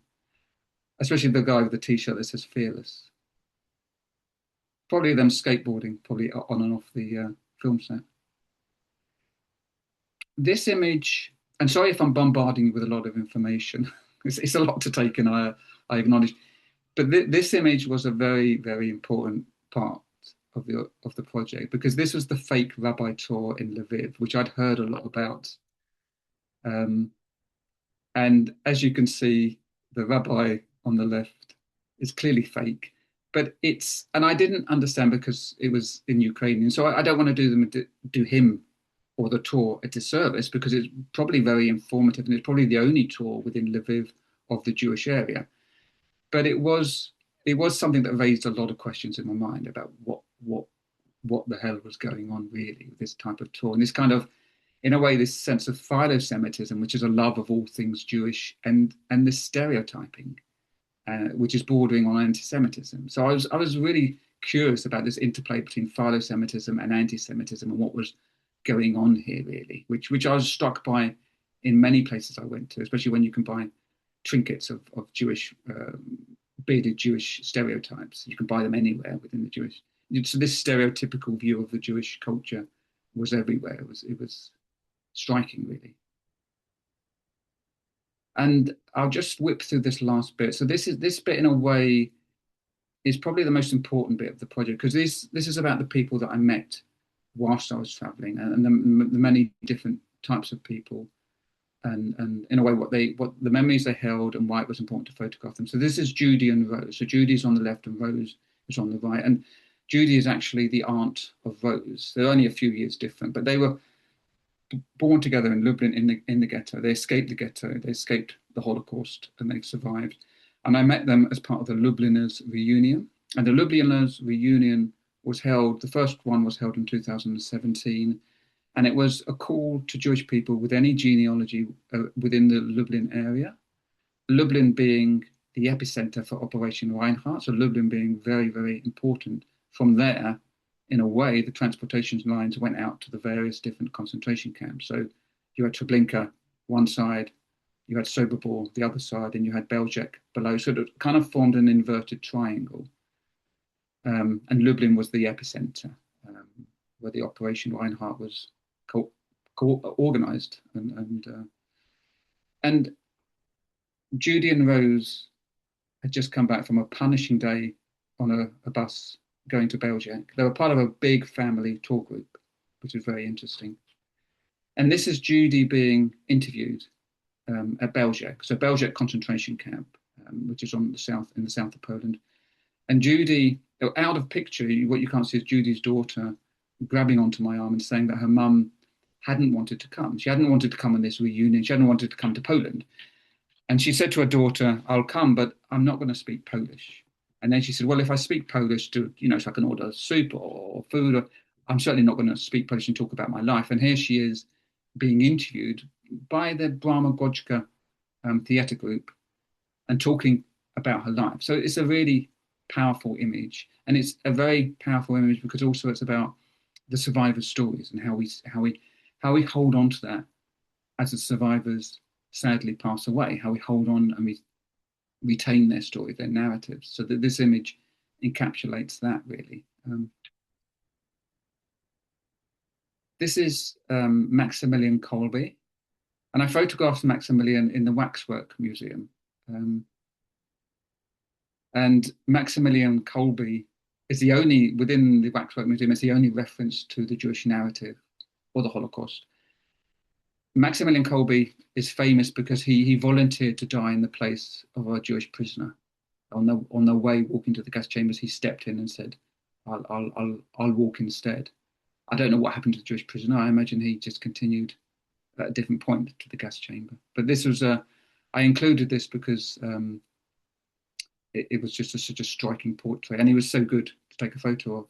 especially the guy with the T-shirt that says fearless. Probably them skateboarding, probably on and off the film set. This image, and sorry if I'm bombarding you with a lot of information. It's a lot to take in, I acknowledge. But this image was a very, very important part of the project, because this was the fake rabbi tour in Lviv, which I'd heard a lot about. And as you can see, the rabbi on the left is clearly fake. But and I didn't understand because it was in Ukrainian. So I don't want to do him or the tour a disservice, because it's probably very informative, and it's probably the only tour within Lviv of the Jewish area. But it was something that raised a lot of questions in my mind about what the hell was going on really with this type of tour, and this kind of, in a way, this sense of philo-Semitism, which is a love of all things Jewish, and this stereotyping, which is bordering on anti-Semitism. So I was really curious about this interplay between philo-Semitism and anti-Semitism and what was going on here, really, which I was struck by in many places I went to, especially when you can buy trinkets of Jewish, bearded Jewish stereotypes. You can buy them anywhere within the Jewish. So this stereotypical view of the Jewish culture was everywhere. It was striking, really. And I'll just whip through this last bit. So this bit, in a way, is probably the most important bit of the project, because this is about the people that I met whilst I was traveling, and the many different types of people, and in a way what the memories they held and why it was important to photograph them. So this is Judy and Rose. So Judy's on the left and Rose is on the right. And Judy is actually the aunt of Rose. They're only a few years different, but they were born together in Lublin in the ghetto. They escaped the ghetto, they escaped the Holocaust, and they've survived. And I met them as part of the Lubliners reunion. And the Lubliners reunion the first one was held in 2017, and it was a call to Jewish people with any genealogy within the Lublin area, Lublin being the epicenter for Operation Reinhardt, so Lublin being very, very important. From there, in a way, the transportation lines went out to the various different concentration camps. So you had Treblinka one side, you had Sobibor the other side, and you had Belzec below. So it kind of formed an inverted triangle. And Lublin was the epicenter, where the Operation Reinhardt was organized. And Judy and Rose had just come back from a punishing day on a bus going to Belzec. They were part of a big family tour group, which was very interesting. And this is Judy being interviewed at Belzec, so Belzec concentration camp, which is in the south of Poland. And Judy, out of picture, what you can't see is Judy's daughter grabbing onto my arm and saying that her mum hadn't wanted to come. She hadn't wanted to come on this reunion. She hadn't wanted to come to Poland. And she said to her daughter, I'll come, but I'm not going to speak Polish. And then she said, well, if I speak Polish so I can order soup or food, I'm certainly not going to speak Polish and talk about my life. And here she is being interviewed by the Brahma Gojka theatre group and talking about her life. So it's a really powerful image. And it's a very powerful image because also it's about the survivors' stories and how we hold on to that as the survivors sadly pass away, how we hold on and we retain their story, their narratives. So that this image encapsulates that really. This is Maximilian Kolbe, and I photographed Maximilian in the Waxwork Museum. And Maximilian Kolbe is the only, within the Waxwork Museum, is the only reference to the Jewish narrative or the Holocaust. Maximilian Kolbe is famous because he volunteered to die in the place of a Jewish prisoner. On the way walking to the gas chambers, he stepped in and said, I'll walk instead. I don't know what happened to the Jewish prisoner. I imagine he just continued at a different point to the gas chamber. But this was I included this because it was just such a striking portrait, and he was so good to take a photo of.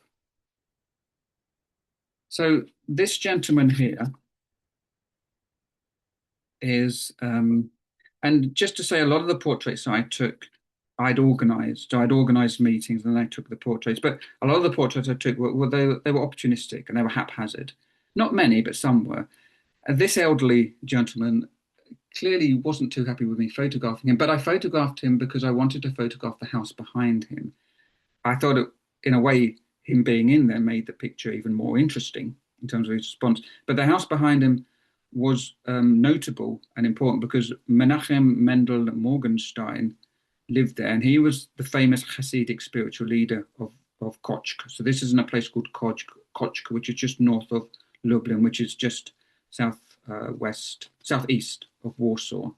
So this gentleman here is, and just to say, a lot of the portraits I took, I'd organized meetings and then I took the portraits. But a lot of the portraits I took they were opportunistic and they were haphazard. Not many, but some were. And this elderly gentleman clearly wasn't too happy with me photographing him, but I photographed him because I wanted to photograph the house behind him. I thought, in a way, him being in there made the picture even more interesting in terms of his response. But the house behind him was notable and important because Menachem Mendel Morgenstein lived there, and he was the famous Hasidic spiritual leader of Kochk. So this is in a place called Kochk, which is just north of Lublin, which is just southeast of Warsaw.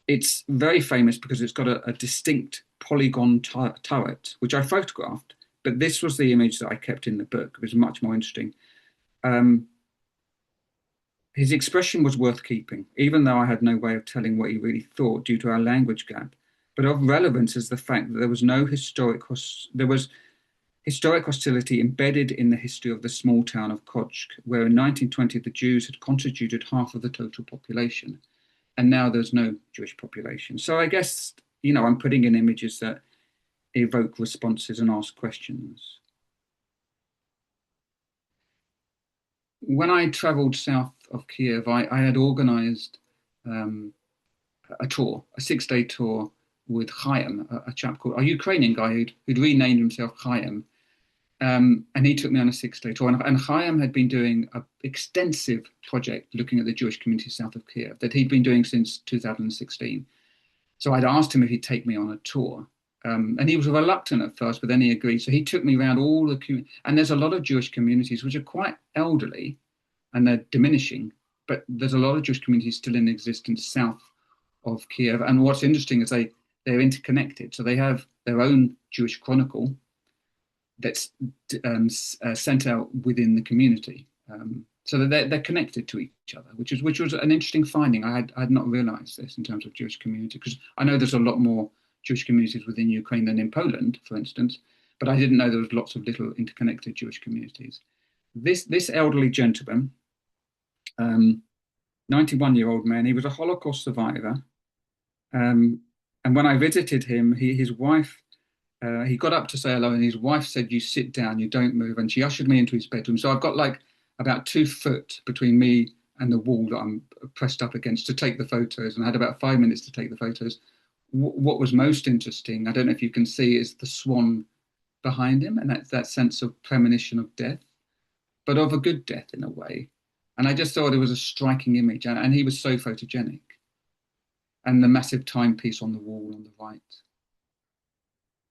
It's very famous because it's got a distinct polygon turret, which I photographed, but this was the image that I kept in the book. It was much more interesting. His expression was worth keeping, even though I had no way of telling what he really thought due to our language gap. But of relevance is the fact that there was historic hostility embedded in the history of the small town of Kochk, where in 1920 the Jews had constituted half of the total population, and now there's no Jewish population. So I guess, I'm putting in images that evoke responses and ask questions. When I traveled south of Kiev, I had organized a tour, a 6-day tour with Chaim, a chap called, a Ukrainian guy who'd renamed himself Chaim. And he took me on a 6-day tour. And Chaim had been doing an extensive project looking at the Jewish community south of Kiev that he'd been doing since 2016. So I'd asked him if he'd take me on a tour. And he was reluctant at first, but then he agreed. So he took me around all the and there's a lot of Jewish communities which are quite elderly and they're diminishing, but there's a lot of Jewish communities still in existence south of Kiev. And what's interesting is they're interconnected. So they have their own Jewish chronicle that's sent out within the community. So that they're connected to each other, which was an interesting finding. I had not realized this in terms of Jewish community, because I know there's a lot more Jewish communities within Ukraine than in Poland, for instance, but I didn't know there was lots of little interconnected Jewish communities. This elderly gentleman, 91-year-old man, he was a Holocaust survivor. And when I visited him, his wife, he got up to say hello, and his wife said, "You sit down, you don't move." And she ushered me into his bedroom. So I've got like about 2 foot between me and the wall that I'm pressed up against to take the photos, and I had about 5 minutes to take the photos. What was most interesting, I don't know if you can see, is the swan behind him, and that's that sense of premonition of death, but of a good death in a way. And I just thought it was a striking image, and he was so photogenic. And the massive timepiece on the wall on the right.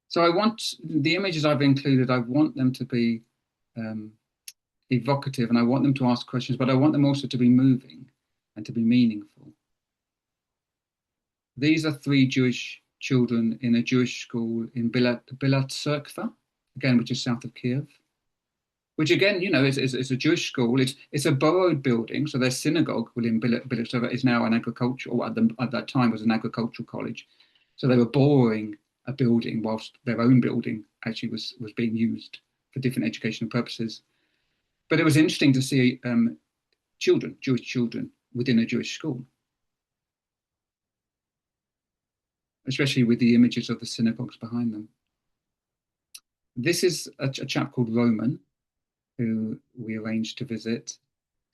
So I want the images I've included, I want them to be um, evocative, and I want them to ask questions, but I want them also to be moving and to be meaningful. These are 3 Jewish children in a Jewish school in Bilat again, which is south of Kiev, which again, is a Jewish school. It's a borrowed building. So their synagogue within Bilat is now an agricultural, or at that time was an agricultural college. So they were borrowing a building whilst their own building actually was being used for different educational purposes. But it was interesting to see Jewish children, within a Jewish school, especially with the images of the synagogues behind them. This is a chap called Roman, who we arranged to visit,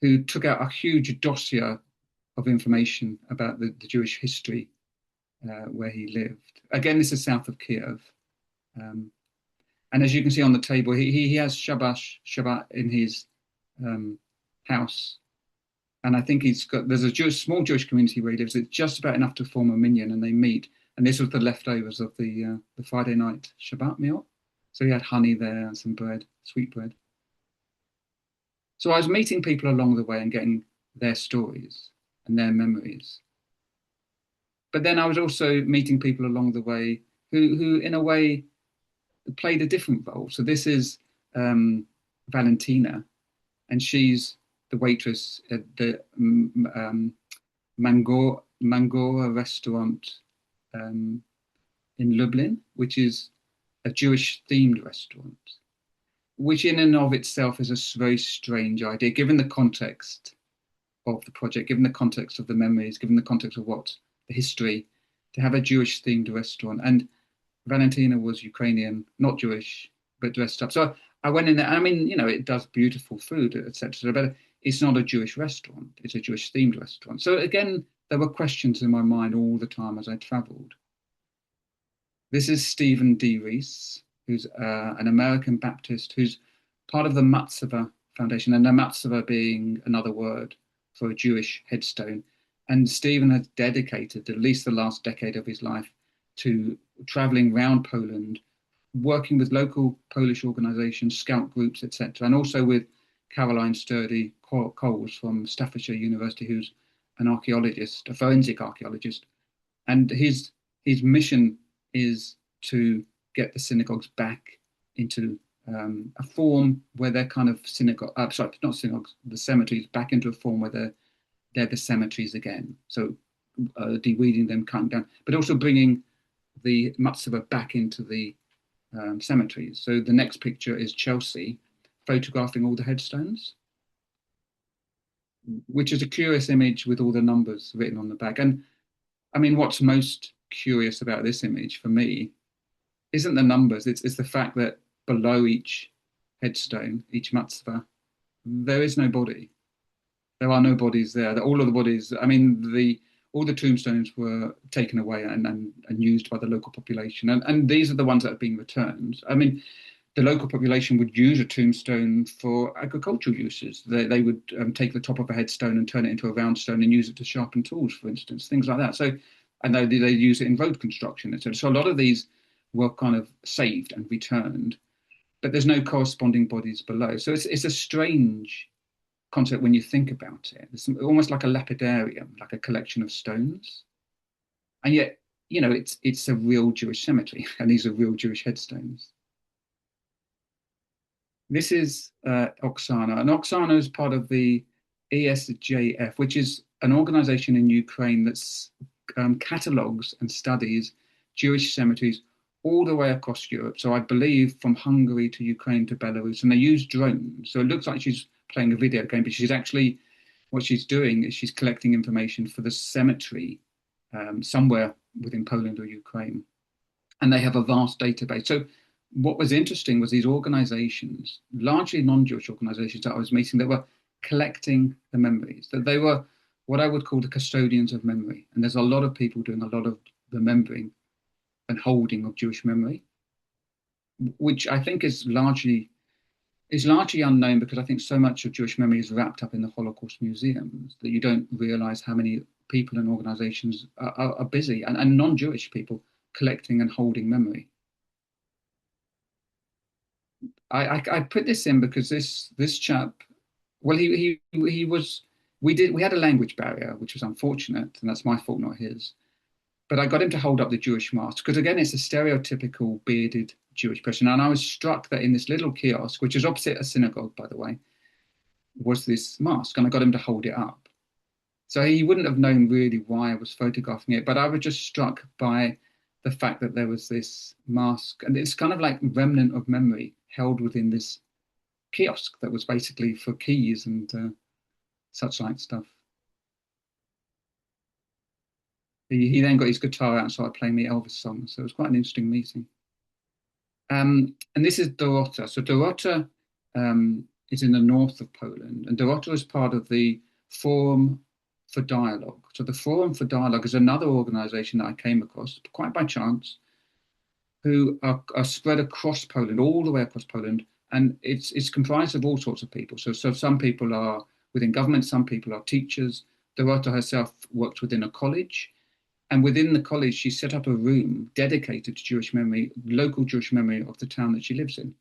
who took out a huge dossier of information about the Jewish history where he lived. Again, this is south of Kiev. And as you can see on the table, he has Shabbat in his house. And I think there's a small Jewish community where he lives. It's just about enough to form a minyan, and they meet. And this was the leftovers of the Friday night Shabbat meal. So he had honey there and some bread, sweet bread. So I was meeting people along the way and getting their stories and their memories. But then I was also meeting people along the way who in a way, played a different role. So this is Valentina, and she's the waitress at the Mangora restaurant in Lublin, which is a Jewish-themed restaurant, which in and of itself is a very strange idea, given the context of the project, given the context of the memories, given the context of what the history, to have a Jewish-themed restaurant. And Valentina was Ukrainian, not Jewish, but dressed up. So I went in there. I mean, it does beautiful food, etc. But it's not a Jewish restaurant. It's a Jewish-themed restaurant. So again, there were questions in my mind all the time as I travelled. This is Stephen D. Reese, who's an American Baptist who's part of the Matzeva Foundation, and the Matzeva being another word for a Jewish headstone. And Stephen has dedicated at least the last decade of his life to traveling around Poland, working with local Polish organizations, scout groups, etc., and also with Caroline Sturdy Coles from Staffordshire University, who's an archaeologist, a forensic archaeologist. And his mission is to get the synagogues back into a form where they're kind of not synagogues, the cemeteries, back into a form where they're the cemeteries again. So de-weeding them, cutting down, but also bringing the Matzeva back into the cemeteries. So the next picture is Chelsea photographing all the headstones, which is a curious image with all the numbers written on the back. And I mean, what's most curious about this image for me isn't the numbers, it's the fact that below each headstone, each Matzeva, there is no body. There are no bodies there. All of the bodies, I mean, all the tombstones were taken away and used by the local population. And these are the ones that have been returned. I mean, the local population would use a tombstone for agricultural uses. They would take the top of a headstone and turn it into a round stone and use it to sharpen tools, for instance, things like that. So, and they use it in road construction, etc. So a lot of these were kind of saved and returned, but there's no corresponding bodies below. So it's a strange concept when you think about it. It's almost like a lapidarium, like a collection of stones. And yet, it's a real Jewish cemetery, and these are real Jewish headstones. This is Oksana, and Oksana is part of the ESJF, which is an organization in Ukraine that's catalogues and studies Jewish cemeteries all the way across Europe. So I believe from Hungary to Ukraine to Belarus, and they use drones. So it looks like she's playing a video game, but she's actually, what she's doing is she's collecting information for the cemetery somewhere within Poland or Ukraine. And they have a vast database. So what was interesting was these organizations, largely non-Jewish organizations that I was meeting, that were collecting the memories, that they were what I would call the custodians of memory. And there's a lot of people doing a lot of remembering and holding of Jewish memory, which I think is largely unknown because I think so much of Jewish memory is wrapped up in the Holocaust museums that you don't realize how many people and organizations are busy and non-Jewish people collecting and holding memory. I put this in because this chap, well, he was we had a language barrier, which was unfortunate, and that's my fault, not his. But I got him to hold up the Jewish mask because again, it's a stereotypical bearded Jewish person, and I was struck that in this little kiosk, which is opposite a synagogue, by the way, was this mask, and I got him to hold it up. So he wouldn't have known really why I was photographing it, but I was just struck by the fact that there was this mask, and it's kind of like remnant of memory held within this kiosk that was basically for keys and such like stuff. He then got his guitar out and started playing me Elvis songs, so it was quite an interesting meeting. And this is Dorota. So Dorota is in the north of Poland, and Dorota is part of the Forum for Dialogue. So the Forum for Dialogue is another organization that I came across quite by chance, who are spread across Poland, all the way across Poland, and it's comprised of all sorts of people. So some people are within government, some people are teachers. Dorota herself worked within a college, and within the college, she set up a room dedicated to Jewish memory, local Jewish memory of the town that she lives in.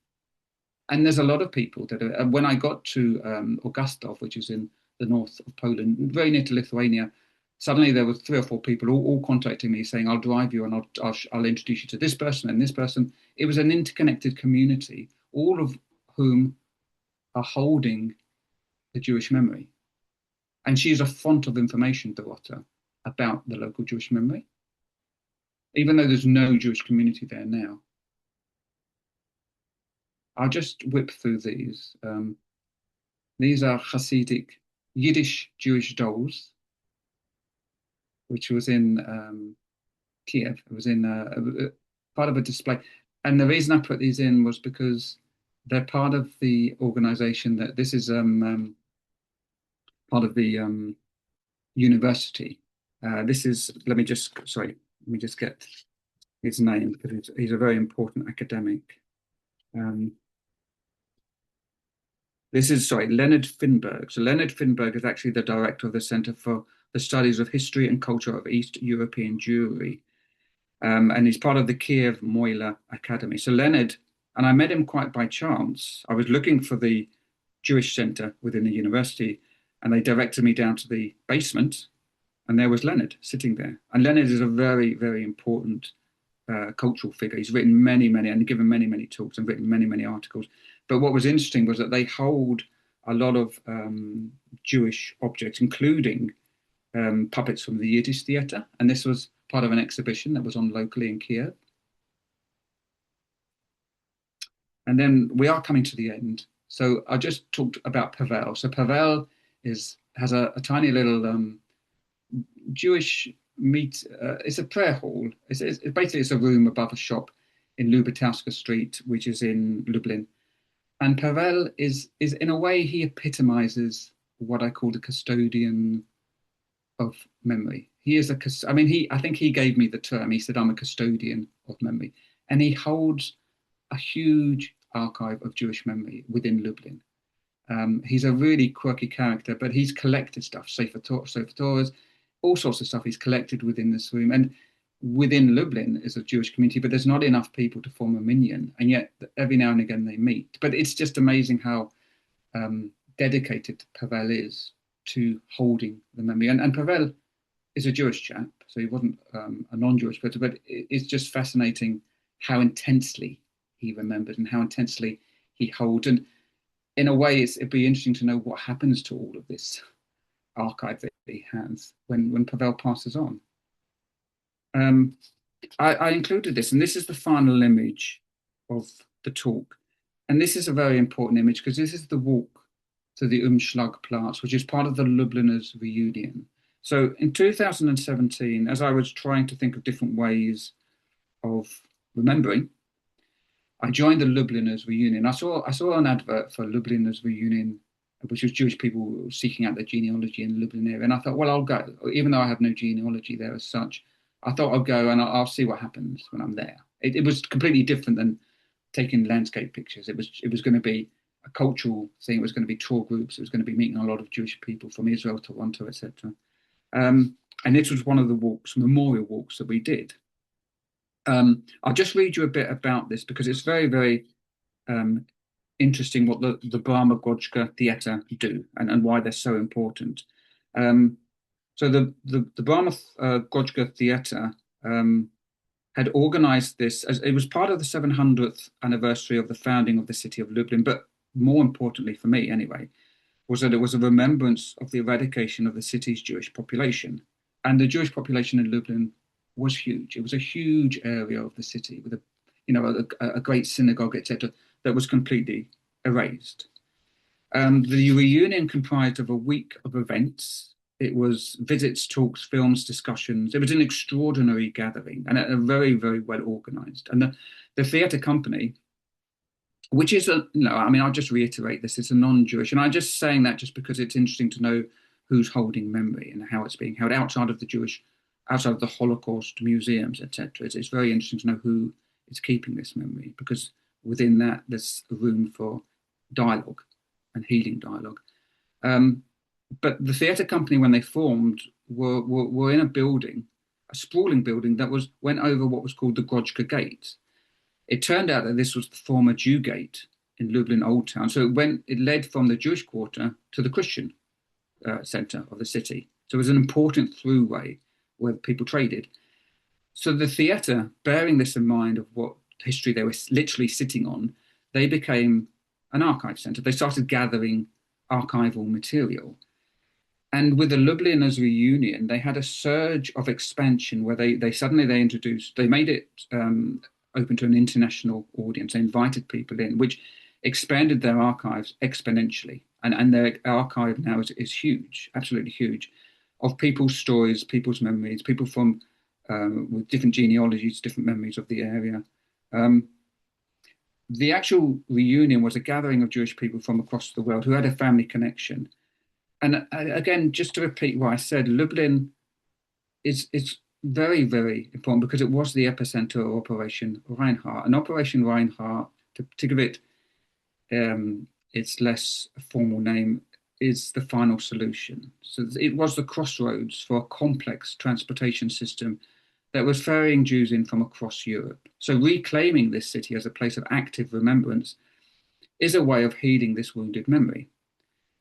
And there's a lot of people that are, when I got to Augustów, which is in the north of Poland, very near to Lithuania, suddenly there were 3 or 4 people all contacting me saying, I'll drive you and I'll introduce you to this person and this person. It was an interconnected community, all of whom are holding the Jewish memory. And she is a font of information, Dorota, about the local Jewish memory, even though there's no Jewish community there now. I'll just whip through these. These are Hasidic Yiddish Jewish dolls, which was in Kiev. It was in part of a display. And the reason I put these in was because they're part of the organization that this is part of the university. This is, let me just get his name because he's a very important academic. This is, Leonard Finberg. So Leonard Finberg is actually the director of the Center for the Studies of History and Culture of East European Jewry. And he's part of the Kiev Moila Academy. So Leonard, and I met him quite by chance. I was looking for the Jewish center within the university, and they directed me down to the basement, and there was Leonard sitting there. And Leonard is a very, very important cultural figure. He's written many, and given many, many talks and written many, many articles. But what was interesting was that they hold a lot of Jewish objects, including puppets from the Yiddish theater. And this was part of an exhibition that was on locally in Kiev. And then we are coming to the end. So I just talked about Pavel. So Pavel has a tiny little Jewish meet. It's a prayer hall. It's basically it's a room above a shop in Lubitowska Street, which is in Lublin. And Pavel is in a way he epitomizes what I call the custodian of memory. He is I think he gave me the term. He said I'm a custodian of memory, and he holds a huge archive of Jewish memory within Lublin. He's a really quirky character, but he's collected stuff, Sefer Torahs, all sorts of stuff he's collected within this room. And within Lublin is a Jewish community, but there's not enough people to form a minyan. And yet every now and again they meet. But it's just amazing how dedicated Pavel is to holding the memory. And Pavel is a Jewish chap, so he wasn't a non-Jewish person, but it's just fascinating how intensely he remembered and how intensely he holds. And in a way, it'd be interesting to know what happens to all of this archive that he has when Pavel passes on. I included this, and this is the final image of the talk. And this is a very important image because this is the walk to the Umschlagplatz, which is part of the Lubliners reunion. So in 2017, as I was trying to think of different ways of remembering, I joined the Lubliners reunion. I saw an advert for Lubliners reunion which was Jewish people seeking out their genealogy in the Lublin area. And I thought, well, I'll go, even though I have no genealogy there as such. I thought I'll go and I'll see what happens when I'm there. It was completely different than taking landscape pictures. It was going to be a cultural thing. It was going to be tour groups. It was going to be meeting a lot of Jewish people from Israel, Toronto, etc. And this was one of the walks, memorial walks that we did. I'll just read you a bit about this because it's very, very interesting what the Brahma Gojka Theatre do and why they're so important. So the Brahma Gojka Theatre had organized this as it was part of the 700th anniversary of the founding of the city of Lublin, but more importantly for me anyway, was that it was a remembrance of the eradication of the city's Jewish population. And the Jewish population in Lublin was huge. It was a huge area of the city with a great synagogue, etc., that was completely erased. The reunion comprised of a week of events. It was visits, talks, films, discussions. It was an extraordinary gathering and a very, very well organized. And the theatre company, which is I'll just reiterate this, it's a non-Jewish, and I'm just saying that just because it's interesting to know who's holding memory and how it's being held outside of the Holocaust museums, etc. It's very interesting to know who is keeping this memory, because within that there's room for dialogue and healing dialogue. But the theatre company, when they formed, were in a building, a sprawling building that went over what was called the Grodka Gate. It turned out that this was the former Jew gate in Lublin Old Town. So it led from the Jewish quarter to the Christian centre of the city. So it was an important throughway where people traded. So the theatre, bearing this in mind of what history they were literally sitting on, they became an archive centre. They started gathering archival material. And with the Lubliners reunion, they had a surge of expansion where they made it open to an international audience. They invited people in, which expanded their archives exponentially. And their archive now is huge, absolutely huge, of people's stories, people's memories, people from with different genealogies, different memories of the area. The actual reunion was a gathering of Jewish people from across the world who had a family connection. And again, just to repeat what I said, Lublin is very, very important because it was the epicenter of Operation Reinhardt. And Operation Reinhardt, to give it its less formal name, is the final solution. So it was the crossroads for a complex transportation system that was ferrying Jews in from across Europe. So reclaiming this city as a place of active remembrance is a way of healing this wounded memory.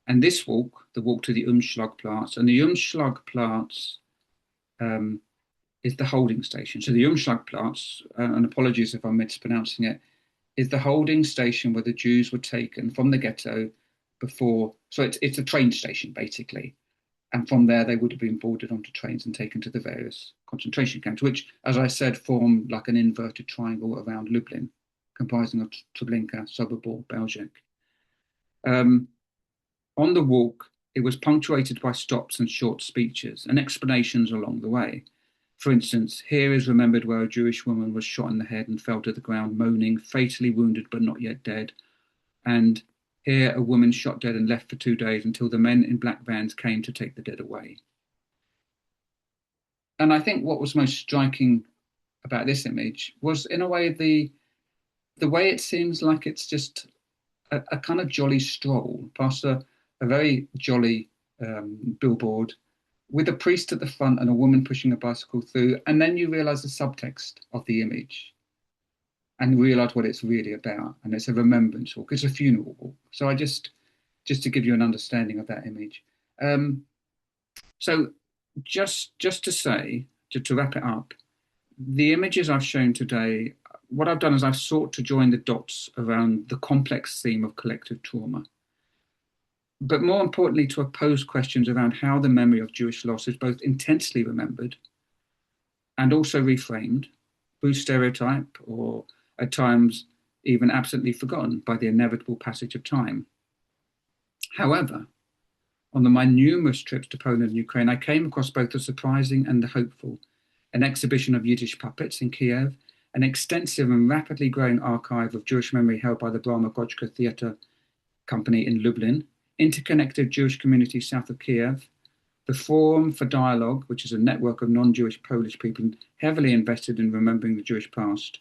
And this walk, the walk to the Umschlagplatz, and the Umschlagplatz is the holding station. So the Umschlagplatz, and apologies if I'm mispronouncing it, is the holding station where the Jews were taken from the ghetto before. So it's a train station, basically. And from there, they would have been boarded onto trains and taken to the various concentration camps, which, as I said, form like an inverted triangle around Lublin, comprising of Treblinka, Sobibor, Belzec. On the walk, it was punctuated by stops and short speeches and explanations along the way. For instance, here is remembered where a Jewish woman was shot in the head and fell to the ground, moaning, fatally wounded but not yet dead. And here a woman shot dead and left for 2 days until the men in black vans came to take the dead away. And I think what was most striking about this image was, in a way, the way it seems like it's just a kind of jolly stroll past a very jolly billboard with a priest at the front and a woman pushing a bicycle through. And then you realize the subtext of the image and realize what it's really about. And it's a remembrance walk. It's a funeral walk. So I just to give you an understanding of that image. So just to say, to wrap it up, the images I've shown today, what I've done is I've sought to join the dots around the complex theme of collective trauma. But more importantly, to pose questions around how the memory of Jewish loss is both intensely remembered and also reframed through stereotype or at times even absently forgotten by the inevitable passage of time. However, on my numerous trips to Poland and Ukraine, I came across both the surprising and the hopeful, an exhibition of Yiddish puppets in Kiev, an extensive and rapidly growing archive of Jewish memory held by the Brahma Gojka Theatre Company in Lublin, interconnected Jewish communities south of Kiev, the Forum for Dialogue, which is a network of non-Jewish Polish people heavily invested in remembering the Jewish past.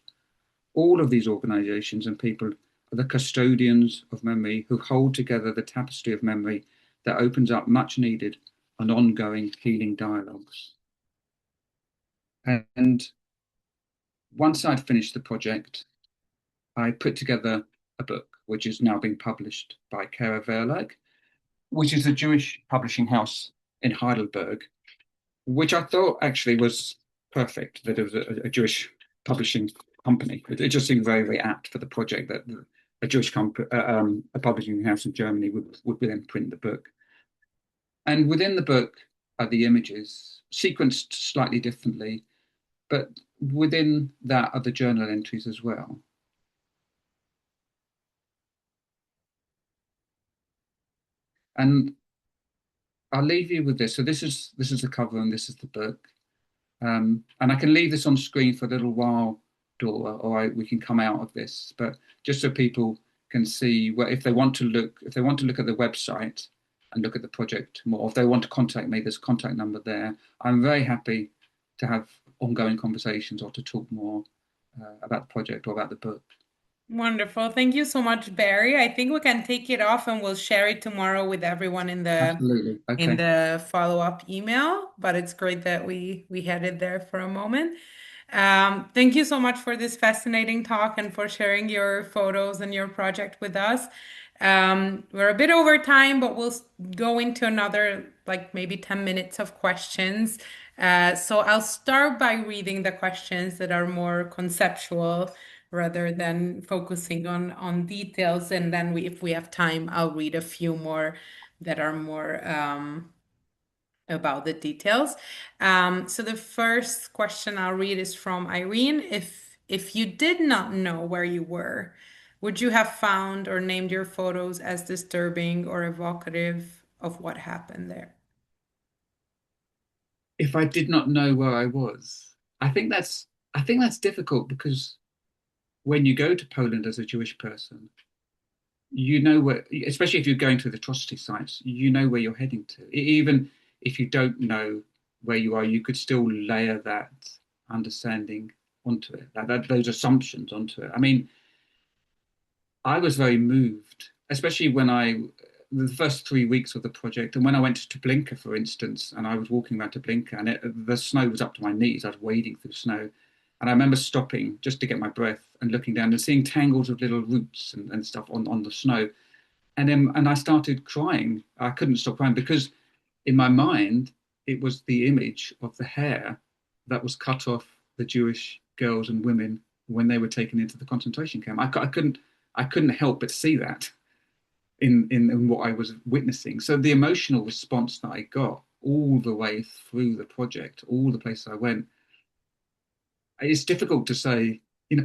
All of these organizations and people are the custodians of memory who hold together the tapestry of memory that opens up much needed and ongoing healing dialogues. And once I'd finished the project, I put together a book, which is now being published by Qesher, which is a Jewish publishing house in Heidelberg, which I thought actually was perfect, that it was a Jewish publishing company. It just seemed very, very apt for the project that a Jewish a publishing house in Germany would then print the book. And within the book are the images, sequenced slightly differently, but within that are the journal entries as well. And I'll leave you with this. So this is the cover and this is the book. And I can leave this on screen for a little while, Dora, or we can come out of this. But just so people can see where, if they want to look at the website and look at the project more, if they want to contact me, there's a contact number there. I'm very happy to have ongoing conversations or to talk more about the project or about the book. Wonderful. Thank you so much, Barry. I think we can take it off and we'll share it tomorrow with everyone Absolutely. in Okay. the follow-up email, but it's great that we had it there for a moment. Thank you so much for this fascinating talk and for sharing your photos and your project with us. We're a bit over time, but we'll go into another, like maybe 10 minutes of questions. So I'll start by reading the questions that are more conceptual rather than focusing on details. And then if we have time, I'll read a few more that are more about the details. So the first question I'll read is from Irene. If you did not know where you were, would you have found or named your photos as disturbing or evocative of what happened there? If I did not know where I was, I think that's difficult because when you go to Poland as a Jewish person, you know where, especially if you're going to the atrocity sites, you know where you're heading to. Even if you don't know where you are, you could still layer that understanding onto it, those assumptions onto it. I mean, I was very moved, especially the first 3 weeks of the project, and when I went to Blinker, for instance, and I was walking around to Blinker, and the snow was up to my knees. I was wading through snow, and I remember stopping just to get my breath and looking down and seeing tangles of little roots and stuff on the snow, and I started crying. I couldn't stop crying because in my mind it was the image of the hair that was cut off the Jewish girls and women when they were taken into the concentration camp. I couldn't help but see that in what I was witnessing. So the emotional response that I got all the way through the project, all the places I went, it's difficult to say.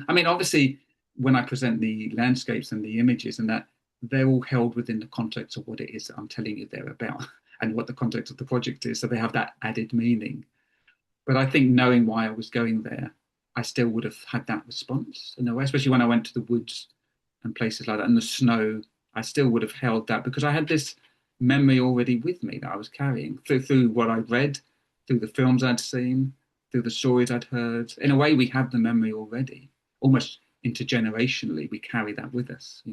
I mean, obviously, when I present the landscapes and the images and that, they're all held within the context of what it is that I'm telling you they're about and what the context of the project is. So they have that added meaning. But I think knowing why I was going there, I still would have had that response in a way, especially when I went to the woods and places like that and the snow. I still would have held that because I had this memory already with me that I was carrying through what I'd read, through the films I'd seen, through the stories I'd heard. In a way, we have the memory already, almost intergenerationally. We carry that with us.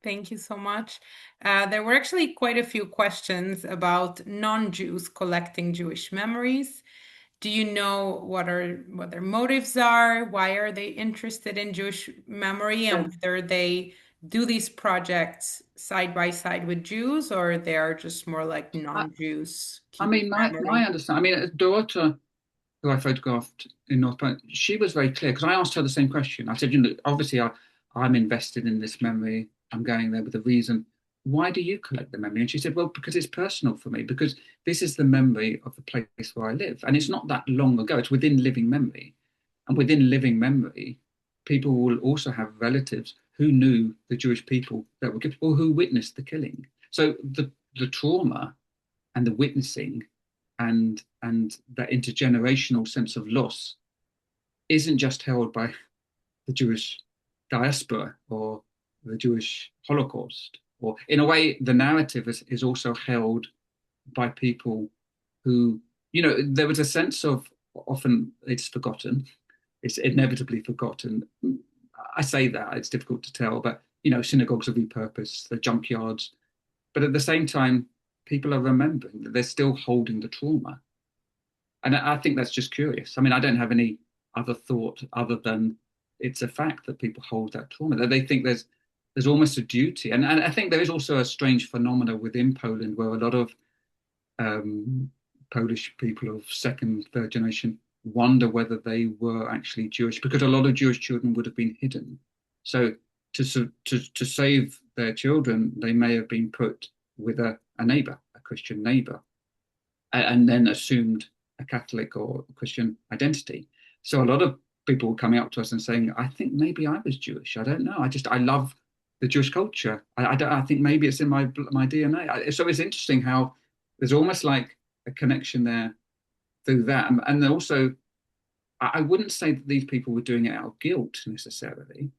Thank you so much. There were actually quite a few questions about non-Jews collecting Jewish memories. Do you know what their motives are? Why are they interested in Jewish memory, and whether they do these projects side by side with Jews, or they are just more like I, non-Jews I keeping mean, my memory? understanding. I mean, Dorota, who I photographed in North Point, she was very clear because I asked her the same question. I said, obviously I'm invested in this memory. I'm going there with a reason. Why do you collect the memory? And she said, well, because it's personal for me, because this is the memory of the place where I live. And it's not that long ago, it's within living memory. And within living memory, people will also have relatives who knew the Jewish people that were killed or who witnessed the killing. So the trauma and the witnessing and that intergenerational sense of loss isn't just held by the Jewish diaspora or the Jewish Holocaust. Or in a way, the narrative is also held by people who, there was a sense of often it's forgotten, it's inevitably forgotten. I say that it's difficult to tell, but synagogues are repurposed, they're junkyards, but at the same time, people are remembering that they're still holding the trauma. And I think that's just curious. I mean, I don't have any other thought other than it's a fact that people hold that trauma, that they think there's almost a duty. And I think there is also a strange phenomena within Poland where a lot of Polish people of second, third generation wonder whether they were actually Jewish, because a lot of Jewish children would have been hidden. So to save their children, they may have been put with a neighbor, a Christian neighbor, and then assumed a Catholic or Christian identity. So a lot of people were coming up to us and saying, I think maybe I was Jewish. I don't know. I love the Jewish culture. I think maybe it's in my DNA. So it's interesting how there's almost like a connection there through that. And also, I wouldn't say that these people were doing it out of guilt necessarily.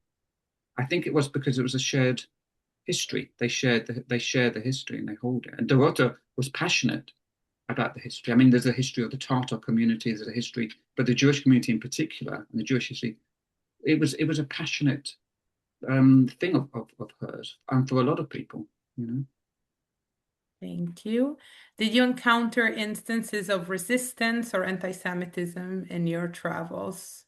I think it was because it was a shared history. They share the history and they hold it. And Dorota was passionate about the history. I mean, there's a history of the Tatar community, there's a history, but the Jewish community in particular, and the Jewish history, it was a passionate thing of hers, and for a lot of people. Thank you. Did you encounter instances of resistance or anti-Semitism in your travels?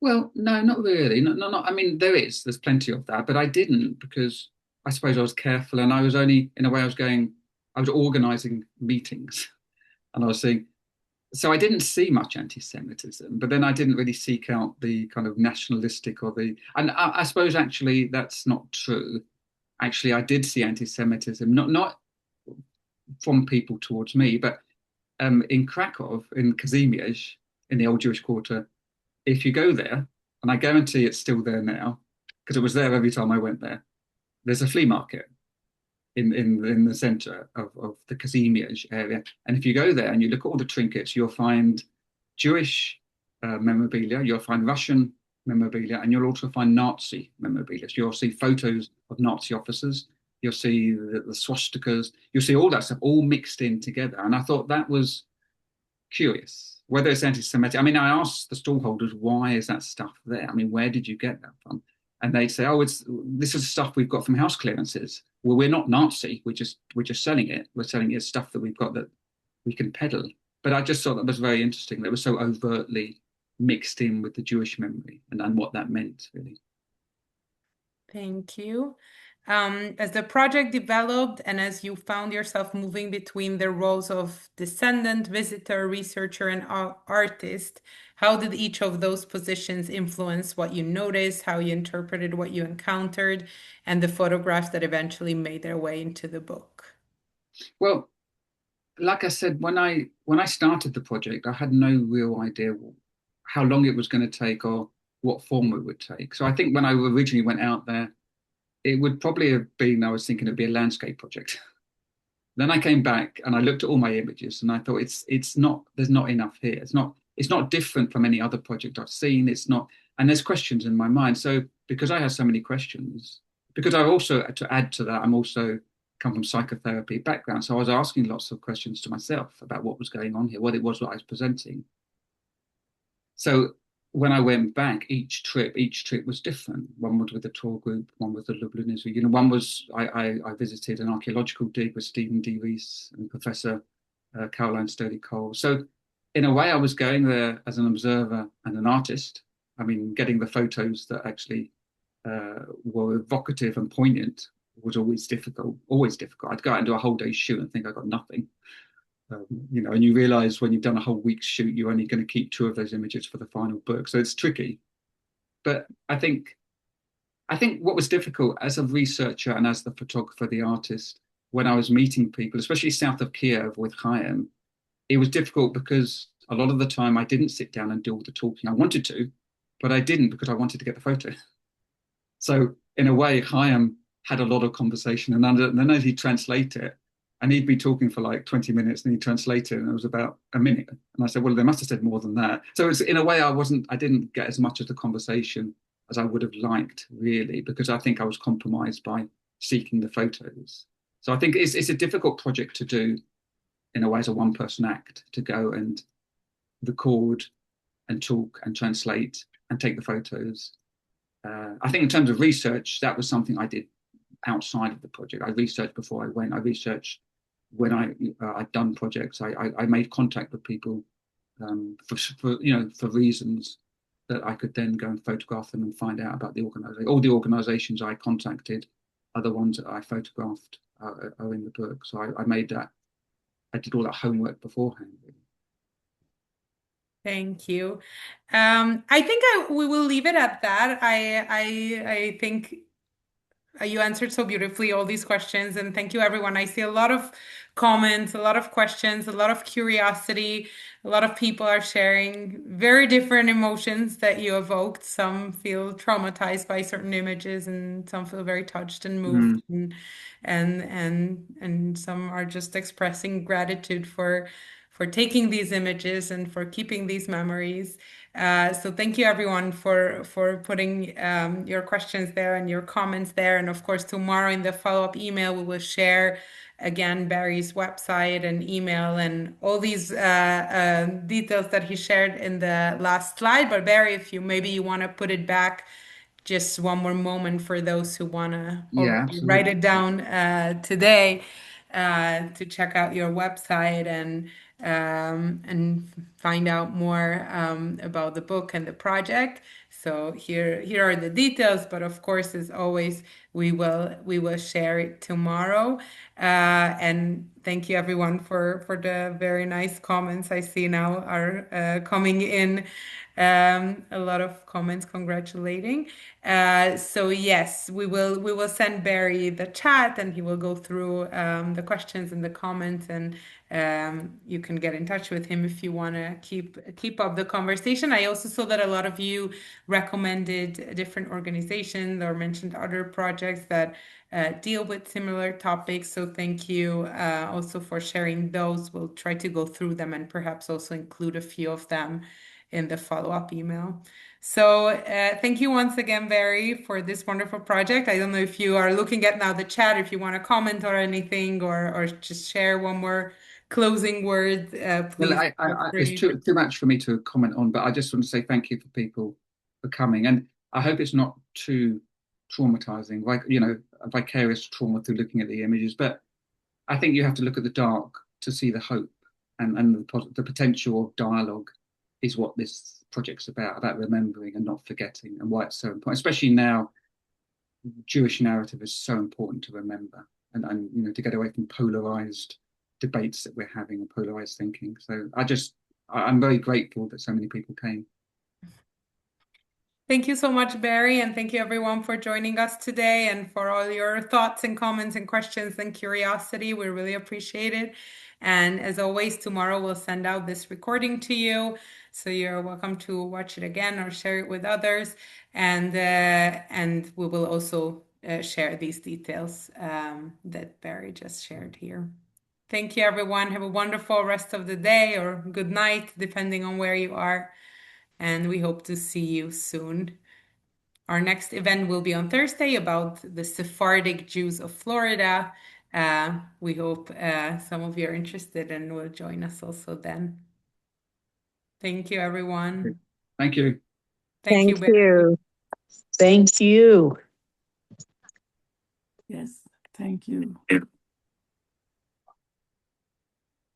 Well, no, not really. No. I mean, there's plenty of that, but I didn't because I suppose I was careful, and I was only, in a way, I was organizing meetings, and I was saying, so I didn't see much anti-Semitism, but then I didn't really seek out the kind of nationalistic and I suppose actually that's not true. Actually, I did see anti-Semitism, not from people towards me, but in Krakow, in Kazimierz, in the old Jewish quarter, if you go there, and I guarantee it's still there now, because it was there every time I went there, there's a flea market in the center of the Kazimierz area. And if you go there and you look at all the trinkets, you'll find Jewish memorabilia, you'll find Russian memorabilia, and you'll also find Nazi memorabilia. So you'll see photos of Nazi officers, you'll see the swastikas, you'll see all that stuff all mixed in together. And I thought that was curious, whether it's anti-Semitic. I mean, I asked the stallholders, why is that stuff there? I mean, where did you get that from? And they say, oh, this is stuff we've got from house clearances. Well, we're not Nazi. We're just selling it. We're selling it as stuff that we've got that we can peddle. But I just thought that was very interesting. That it was so overtly mixed in with the Jewish memory and what that meant, really. Thank you. As the project developed and as you found yourself moving between the roles of descendant, visitor, researcher, and artist, how did each of those positions influence what you noticed, how you interpreted what you encountered, and the photographs that eventually made their way into the book? Well, like I said, when I started the project, I had no real idea how long it was going to take or what form it would take. So I think when I originally went out there, it would probably have been, I was thinking it'd be a landscape project. Then I came back and I looked at all my images and I thought it's not, there's not enough here. It's not different from any other project I've seen. It's not, and there's questions in my mind. So because I have so many questions, because I've also, to add to that, I'm also come from psychotherapy background. So I was asking lots of questions to myself about what was going on here, what it was that I was presenting. So when I went back, each trip was different. One was with the tour group, one was the Lubliners. One was I visited an archaeological dig with Stephen D. Rees and Professor Caroline Sturdy-Cole. So in a way, I was going there as an observer and an artist. I mean, getting the photos that actually were evocative and poignant was always difficult. Always difficult. I'd go out and do a whole day's shoot and think I got nothing. And you realize when you've done a whole week's shoot, you're only going to keep 2 of those images for the final book. So it's tricky. But I think what was difficult as a researcher and as the photographer, the artist, when I was meeting people, especially south of Kiev with Chaim, it was difficult because a lot of the time I didn't sit down and do all the talking. I wanted to, but I didn't because I wanted to get the photo. So in a way, Chaim had a lot of conversation, and then as he'd translate it, and he'd be talking for like 20 minutes, and he'd translate it, and it was about a minute. And I said, well, they must have said more than that. So it's in a way, I didn't get as much of the conversation as I would have liked, really, because I think I was compromised by seeking the photos. So I think it's a difficult project to do in a way as a one-person act, to go and record and talk and translate and take the photos. I think in terms of research, that was something I did outside of the project. I researched before I went. I researched when I'd done projects. I made contact with people for reasons that I could then go and photograph them and find out about the organization. All the organizations I contacted are the ones that I photographed are in the book. So I made that. I did all that homework beforehand. Thank you. I think we will leave it at that. I think you answered so beautifully all these questions, and thank you, everyone. I see a lot of comments, a lot of questions, a lot of curiosity. A lot of people are sharing very different emotions that you evoked. Some feel traumatized by certain images, and some feel very touched and moved, Mm, and some are just expressing gratitude for taking these images and for keeping these memories. So thank you everyone for putting your questions there and your comments there. And of course, tomorrow in the follow-up email, we will share again Barry's website and email and all these details that he shared in the last slide. But Barry, if you want to put it back just one more moment for those who want to yeah, already write absolutely. it down today to check out your website and find out more about the book and the project. So here are the details, but of course, as always, we will share it tomorrow. And thank you everyone for the very nice comments I see now are coming in. A lot of comments congratulating. So yes, we will send Barry the chat, and he will go through the questions and the comments, and you can get in touch with him if you want to keep up the conversation. I also saw that a lot of you recommended different organizations or mentioned other projects that deal with similar topics. So thank you also for sharing those. We'll try to go through them and perhaps also include a few of them in the follow-up email. So thank you once again, Barry, for this wonderful project. I don't know if you are looking at now the chat, if you want to comment or anything, or just share one more closing word, Well, please feel it's free. too much for me to comment on, but I just want to say thank you for people for coming, and I hope it's not too traumatizing, like vicarious trauma through looking at the images. But I think you have to look at the dark to see the hope, and the potential of dialogue is what this project's about remembering and not forgetting, and why it's so important, especially now. Jewish narrative is so important to remember, and to get away from polarized debates that we're having and polarized thinking. So I'm very grateful that so many people came. Thank you so much, Barry, and thank you everyone for joining us today and for all your thoughts and comments and questions and curiosity. We really appreciate it. And as always, tomorrow we'll send out this recording to you. So you're welcome to watch it again or share it with others. And we will also share these details that Barry just shared here. Thank you, everyone. Have a wonderful rest of the day or good night, depending on where you are, and we hope to see you soon. Our next event will be on Thursday about the Sephardic Jews of Florida. We hope some of you are interested and will join us also then. Thank you, everyone. Thank you. Thank you, Thank Barry. you. Thank you. Yes, thank you.